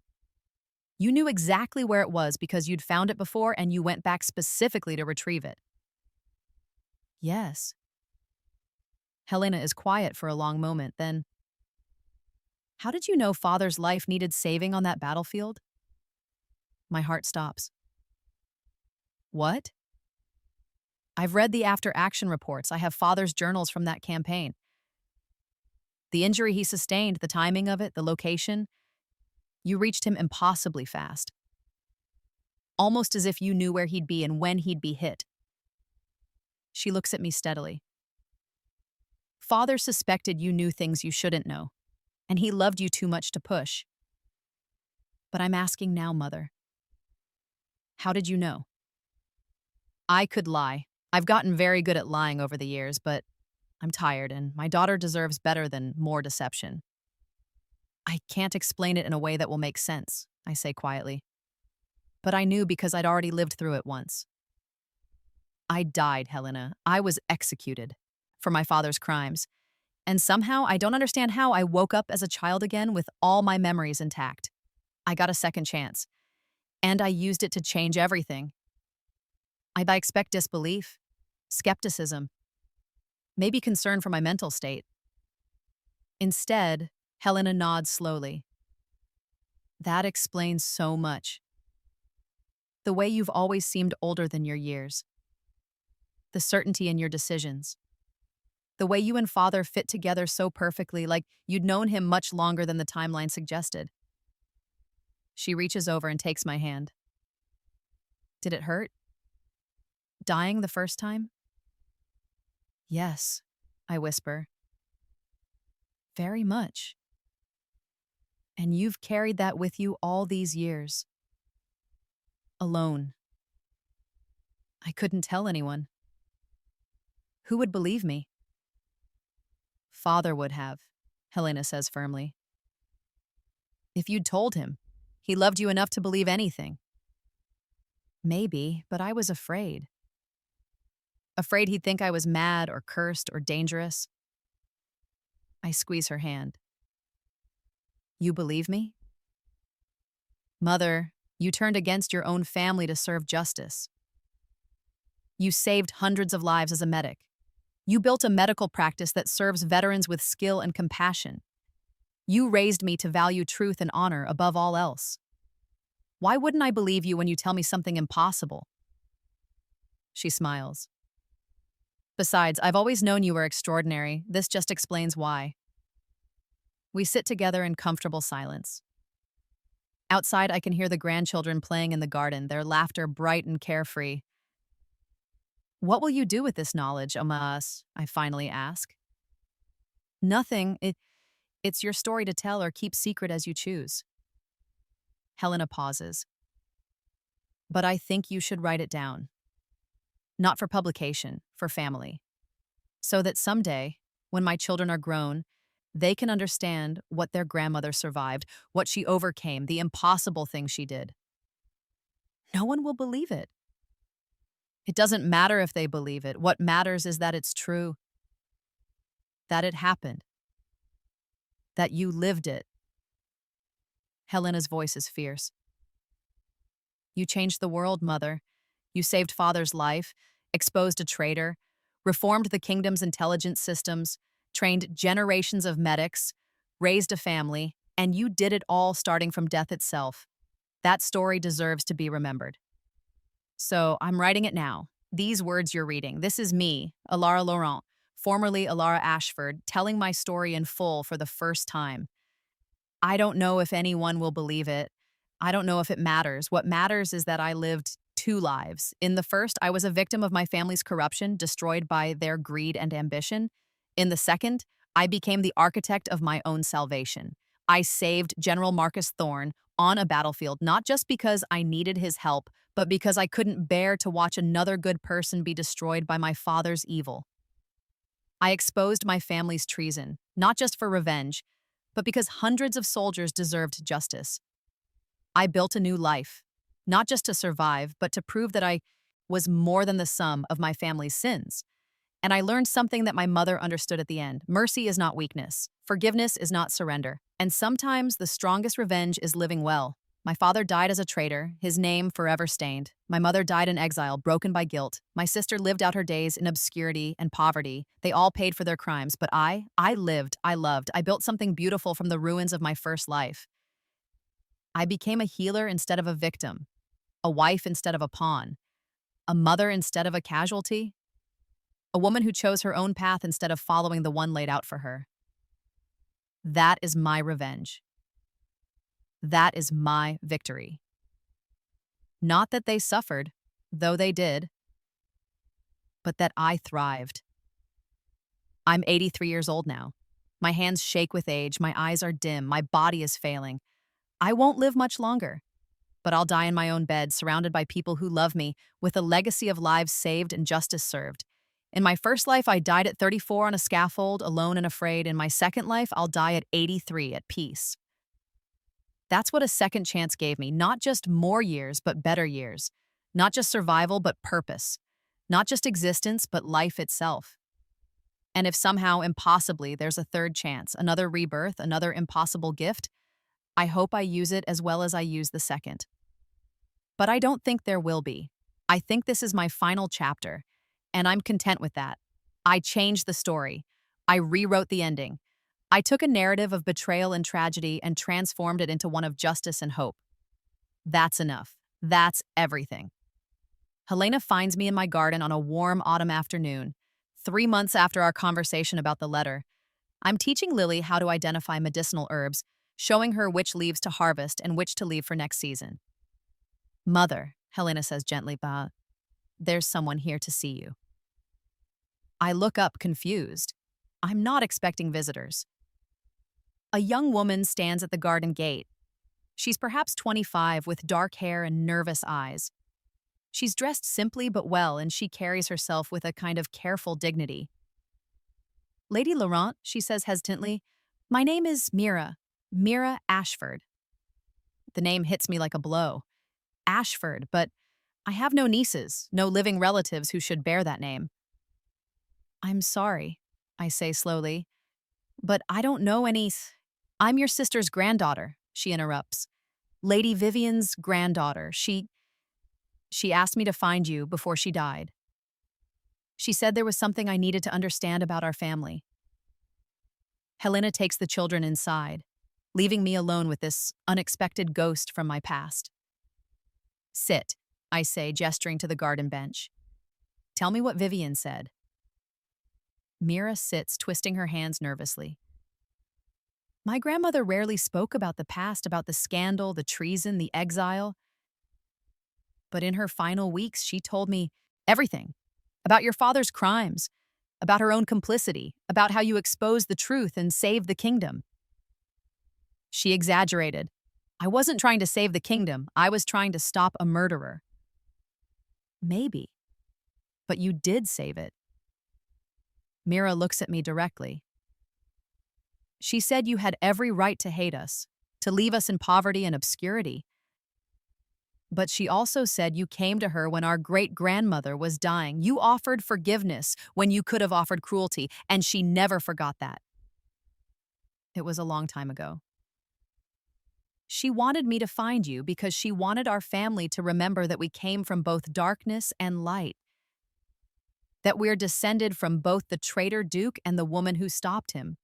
You knew exactly where it was because you'd found it before and you went back specifically to retrieve it. Yes. Helena is quiet for a long moment, then, how did you know Father's life needed saving on that battlefield? My heart stops. What? I've read the after-action reports. I have father's journals from that campaign. The injury he sustained, the timing of it, the location, you reached him impossibly fast. Almost as if you knew where he'd be and when he'd be hit. She looks at me steadily. Father suspected you knew things you shouldn't know, and he loved you too much to push. But I'm asking now, Mother. How did you know? I could lie. I've gotten very good at lying over the years, but I'm tired, and my daughter deserves better than more deception. I can't explain it in a way that will make sense, I say quietly. But I knew because I'd already lived through it once. I died, Helena. I was executed for my father's crimes. And somehow, I don't understand how, I woke up as a child again with all my memories intact. I got a second chance. And I used it to change everything. I expect disbelief, skepticism, maybe concern for my mental state. Instead, Helena nods slowly. That explains so much. The way you've always seemed older than your years. The certainty in your decisions. The way you and Father fit together so perfectly, like you'd known him much longer than the timeline suggested. She reaches over and takes my hand. Did it hurt? Dying the first time? Yes, I whisper. Very much. And you've carried that with you all these years. Alone. I couldn't tell anyone. Who would believe me? Father would have, Helena says firmly. If you'd told him, he loved you enough to believe anything. Maybe, but I was afraid. Afraid he'd think I was mad or cursed or dangerous. I squeeze her hand. You believe me? Mother, you turned against your own family to serve justice. You saved hundreds of lives as a medic. You built a medical practice that serves veterans with skill and compassion. You raised me to value truth and honor above all else. Why wouldn't I believe you when you tell me something impossible? She smiles. Besides, I've always known you were extraordinary. This just explains why. We sit together in comfortable silence. Outside, I can hear the grandchildren playing in the garden, their laughter bright and carefree. What will you do with this knowledge, Omas? I finally ask. Nothing. It's your story to tell or keep secret as you choose. Helena pauses. But I think you should write it down. Not for publication, for family. So that someday, when my children are grown, they can understand what their grandmother survived, what she overcame, the impossible things she did. No one will believe it. It doesn't matter if they believe it. What matters is that it's true. That it happened. That you lived it. Helena's voice is fierce. You changed the world, Mother. You saved Father's life, exposed a traitor, reformed the kingdom's intelligence systems, trained generations of medics, raised a family, and you did it all starting from death itself. That story deserves to be remembered. So I'm writing it now. These words you're reading. This is me, Alara Laurent, formerly Alara Ashford, telling my story in full for the first time. I don't know if anyone will believe it. I don't know if it matters. What matters is that I lived 2 lives. In the first, I was a victim of my family's corruption, destroyed by their greed and ambition. In the second, I became the architect of my own salvation. I saved General Marcus Thorne on a battlefield, not just because I needed his help, but because I couldn't bear to watch another good person be destroyed by my father's evil. I exposed my family's treason, not just for revenge, but because hundreds of soldiers deserved justice. I built a new life, not just to survive, but to prove that I was more than the sum of my family's sins. And I learned something that my mother understood at the end. Mercy is not weakness. Forgiveness is not surrender. And sometimes the strongest revenge is living well. My father died as a traitor, his name forever stained. My mother died in exile, broken by guilt. My sister lived out her days in obscurity and poverty. They all paid for their crimes, but I lived, I loved. I built something beautiful from the ruins of my first life. I became a healer instead of a victim, a wife instead of a pawn, a mother instead of a casualty. a woman who chose her own path instead of following the one laid out for her. That is my revenge. That is my victory. Not that they suffered, though they did, but that I thrived. I'm 83 years old now. My hands shake with age, my eyes are dim, my body is failing. I won't live much longer, but I'll die in my own bed, surrounded by people who love me, with a legacy of lives saved and justice served. In my first life, I died at 34 on a scaffold, alone and afraid. In my second life, I'll die at 83, at peace. That's what a second chance gave me, not just more years, but better years. Not just survival, but purpose. Not just existence, but life itself. And if somehow, impossibly, there's a third chance, another rebirth, another impossible gift, I hope I use it as well as I use the second. But I don't think there will be. I think this is my final chapter, and I'm content with that. I changed the story. I rewrote the ending. I took a narrative of betrayal and tragedy and transformed it into one of justice and hope. That's enough. That's everything. Helena finds me in my garden on a warm autumn afternoon, 3 months after our conversation about the letter. I'm teaching Lily how to identify medicinal herbs, showing her which leaves to harvest and which to leave for next season. Mother, Helena says gently, "But there's someone here to see you." I look up, confused. I'm not expecting visitors. A young woman stands at the garden gate. She's perhaps 25, with dark hair and nervous eyes. She's dressed simply but well, and she carries herself with a kind of careful dignity. "Lady Laurent," she says hesitantly, "my name is Mira Ashford." The name hits me like a blow. Ashford, but I have no nieces, no living relatives who should bear that name. "I'm sorry," I say slowly, "but I don't know any—" "I'm your sister's granddaughter," she interrupts. "Lady Vivian's granddaughter. She asked me to find you before she died. She said there was something I needed to understand about our family." Helena takes the children inside, leaving me alone with this unexpected ghost from my past. "Sit," I say, gesturing to the garden bench. "Tell me what Vivian said." Mira sits, twisting her hands nervously. "My grandmother rarely spoke about the past, about the scandal, the treason, the exile. But in her final weeks, she told me everything. About your father's crimes, about her own complicity, about how you exposed the truth and saved the kingdom." She exaggerated. "I wasn't trying to save the kingdom. I was trying to stop a murderer." "Maybe. But you did save it." Mira looks at me directly. "She said you had every right to hate us, to leave us in poverty and obscurity. But she also said you came to her when our great-grandmother was dying. You offered forgiveness when you could have offered cruelty, and she never forgot that. It was a long time ago. She wanted me to find you because she wanted our family to remember that we came from both darkness and light, that we're descended from both the traitor Duke and the woman who stopped him.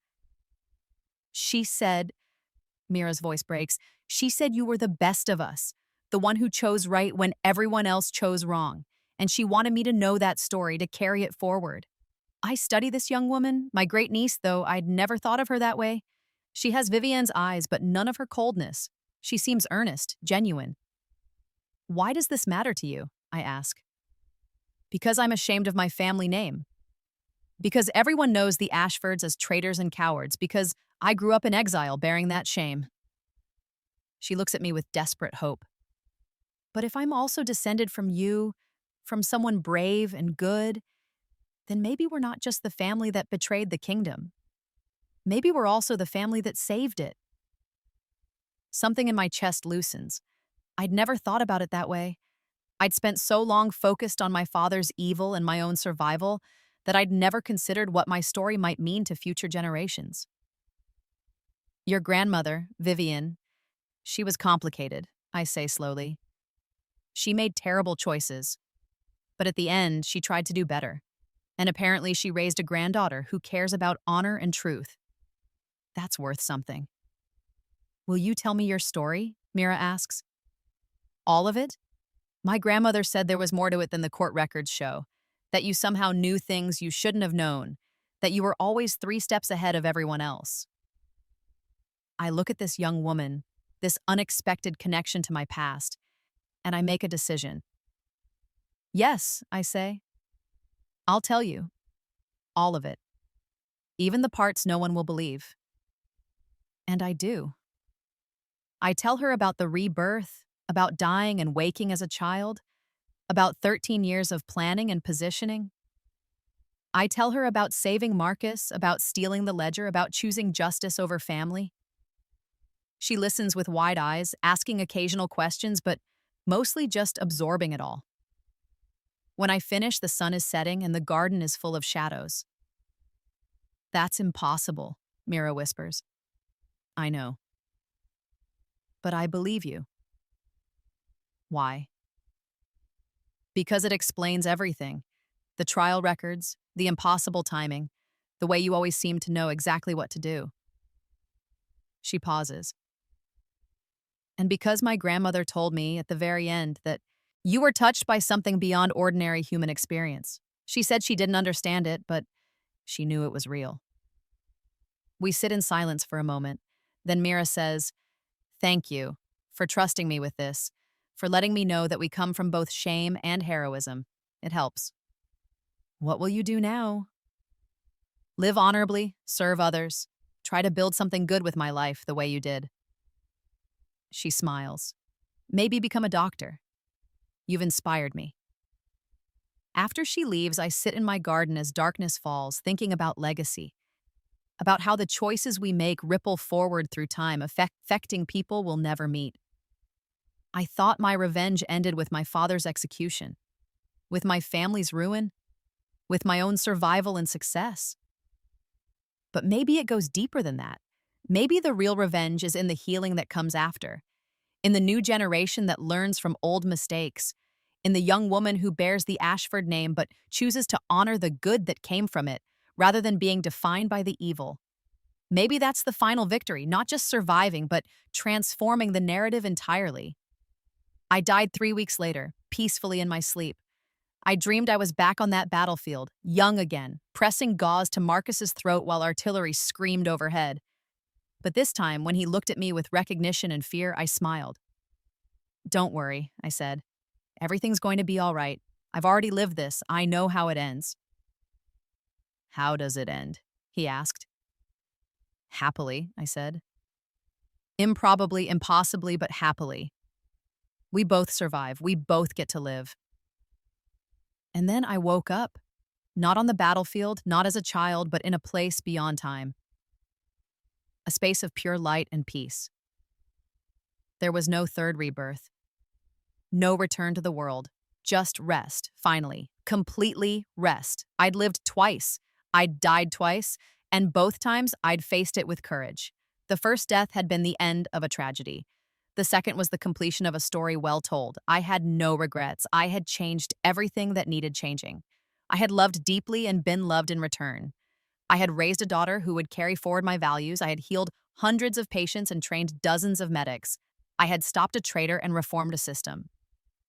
She said," Mira's voice breaks, "she said you were the best of us, the one who chose right when everyone else chose wrong, and she wanted me to know that story, to carry it forward. I study this young woman, my great-niece, though I'd never thought of her that way. She has Vivian's eyes, but none of her coldness. She seems earnest, genuine." "Why does this matter to you?" I ask. "Because I'm ashamed of my family name. Because everyone knows the Ashfords as traitors and cowards, because I grew up in exile bearing that shame." She looks at me with desperate hope. "But if I'm also descended from you, from someone brave and good, then maybe we're not just the family that betrayed the kingdom. Maybe we're also the family that saved it." Something in my chest loosens. I'd never thought about it that way. I'd spent so long focused on my father's evil and my own survival that I'd never considered what my story might mean to future generations. "Your grandmother, Vivian, she was complicated," I say slowly. "She made terrible choices, but at the end, she tried to do better. And apparently she raised a granddaughter who cares about honor and truth. That's worth something." "Will you tell me your story?" Mira asks. "All of it?" My grandmother said there was more to it than the court records show, that you somehow knew things you shouldn't have known, that you were always 3 steps ahead of everyone else. I look at this young woman, this unexpected connection to my past, and I make a decision. Yes, I say. I'll tell you. All of it. Even the parts no one will believe. And I do. I tell her about the rebirth, about dying and waking as a child, about 13 years of planning and positioning. I tell her about saving Marcus, about stealing the ledger, about choosing justice over family. She listens with wide eyes, asking occasional questions, but mostly just absorbing it all. When I finish, the sun is setting and the garden is full of shadows. That's impossible, Mira whispers. I know. But I believe you. Why? Because it explains everything. The trial records, the impossible timing, the way you always seem to know exactly what to do. She pauses. And because my grandmother told me at the very end that you were touched by something beyond ordinary human experience. She said she didn't understand it, but she knew it was real. We sit in silence for a moment. Then Mira says, "Thank you for trusting me with this, for letting me know that we come from both shame and heroism. It helps." What will you do now? Live honorably, serve others, try to build something good with my life the way you did. She smiles. Maybe become a doctor. You've inspired me. After she leaves, I sit in my garden as darkness falls, thinking about legacy, about how the choices we make ripple forward through time, affecting people we'll never meet. I thought my revenge ended with my father's execution, with my family's ruin, with my own survival and success. But maybe it goes deeper than that. Maybe the real revenge is in the healing that comes after, in the new generation that learns from old mistakes, in the young woman who bears the Ashford name but chooses to honor the good that came from it, rather than being defined by the evil. Maybe that's the final victory, not just surviving, but transforming the narrative entirely. I died 3 weeks later, peacefully in my sleep. I dreamed I was back on that battlefield, young again, pressing gauze to Marcus's throat while artillery screamed overhead. But this time, when he looked at me with recognition and fear, I smiled. "Don't worry," I said. "Everything's going to be all right. I've already lived this. I know how it ends." "How does it end?" he asked. "Happily," I said. "Improbably, impossibly, but happily. We both survive. We both get to live." And then I woke up, not on the battlefield, not as a child, but in a place beyond time. A space of pure light and peace. There was no third rebirth. No return to the world. Just rest, finally. Completely rest. I'd lived twice. I'd died twice, and both times I'd faced it with courage. The first death had been the end of a tragedy. The second was the completion of a story well told. I had no regrets. I had changed everything that needed changing. I had loved deeply and been loved in return. I had raised a daughter who would carry forward my values. I had healed hundreds of patients and trained dozens of medics. I had stopped a traitor and reformed a system.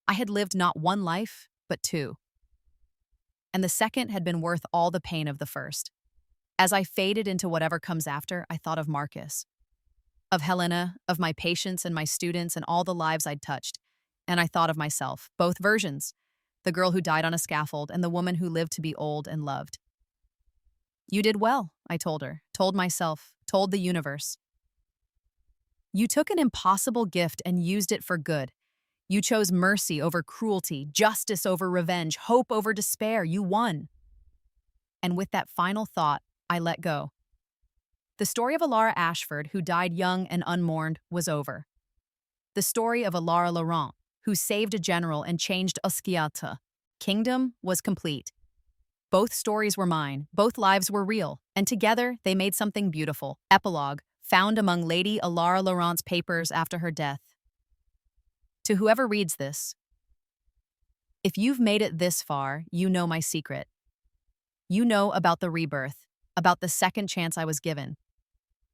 I had lived not one life, but two. And the second had been worth all the pain of the first. As I faded into whatever comes after, I thought of Marcus, of Helena, of my patients and my students and all the lives I'd touched. And I thought of myself, both versions, the girl who died on a scaffold and the woman who lived to be old and loved. "You did well," I told her, told myself, told the universe. "You took an impossible gift and used it for good. You chose mercy over cruelty, justice over revenge, hope over despair. You won." And with that final thought, I let go. The story of Alara Ashford, who died young and unmourned, was over. The story of Alara Laurent, who saved a general and changed Osquiata, kingdom, was complete. Both stories were mine, both lives were real, and together they made something beautiful. Epilogue, found among Lady Alara Laurent's papers after her death. To whoever reads this, if you've made it this far, you know my secret. You know about the rebirth, about the second chance I was given.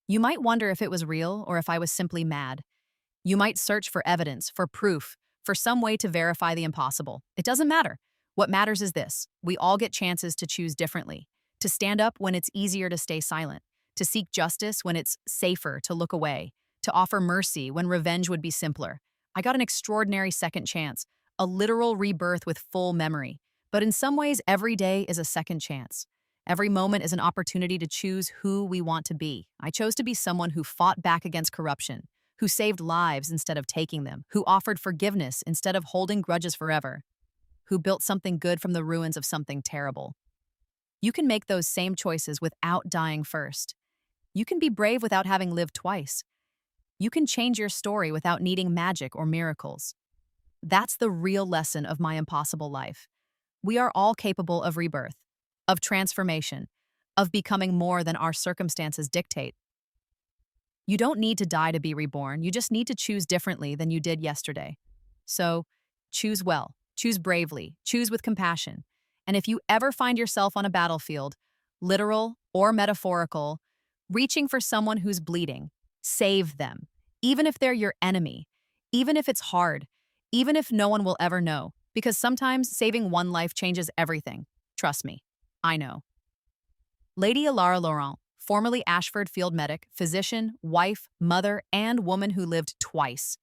You might wonder if it was real or if I was simply mad. You might search for evidence, for proof, for some way to verify the impossible. It doesn't matter. What matters is this: we all get chances to choose differently, to stand up when it's easier to stay silent, to seek justice when it's safer to look away, to offer mercy when revenge would be simpler. I got an extraordinary second chance, a literal rebirth with full memory. But in some ways, every day is a second chance. Every moment is an opportunity to choose who we want to be. I chose to be someone who fought back against corruption, who saved lives instead of taking them, who offered forgiveness instead of holding grudges forever, who built something good from the ruins of something terrible. You can make those same choices without dying first. You can be brave without having lived twice. You can change your story without needing magic or miracles. That's the real lesson of my impossible life. We are all capable of rebirth, of transformation, of becoming more than our circumstances dictate. You don't need to die to be reborn. You just need to choose differently than you did yesterday. So, choose well, choose bravely, choose with compassion. And if you ever find yourself on a battlefield, literal or metaphorical, reaching for someone who's bleeding, save them. Even if they're your enemy, even if it's hard, even if no one will ever know, because sometimes saving one life changes everything. Trust me, I know. Lady Alara Laurent, formerly Ashford field medic, physician, wife, mother, and woman who lived twice.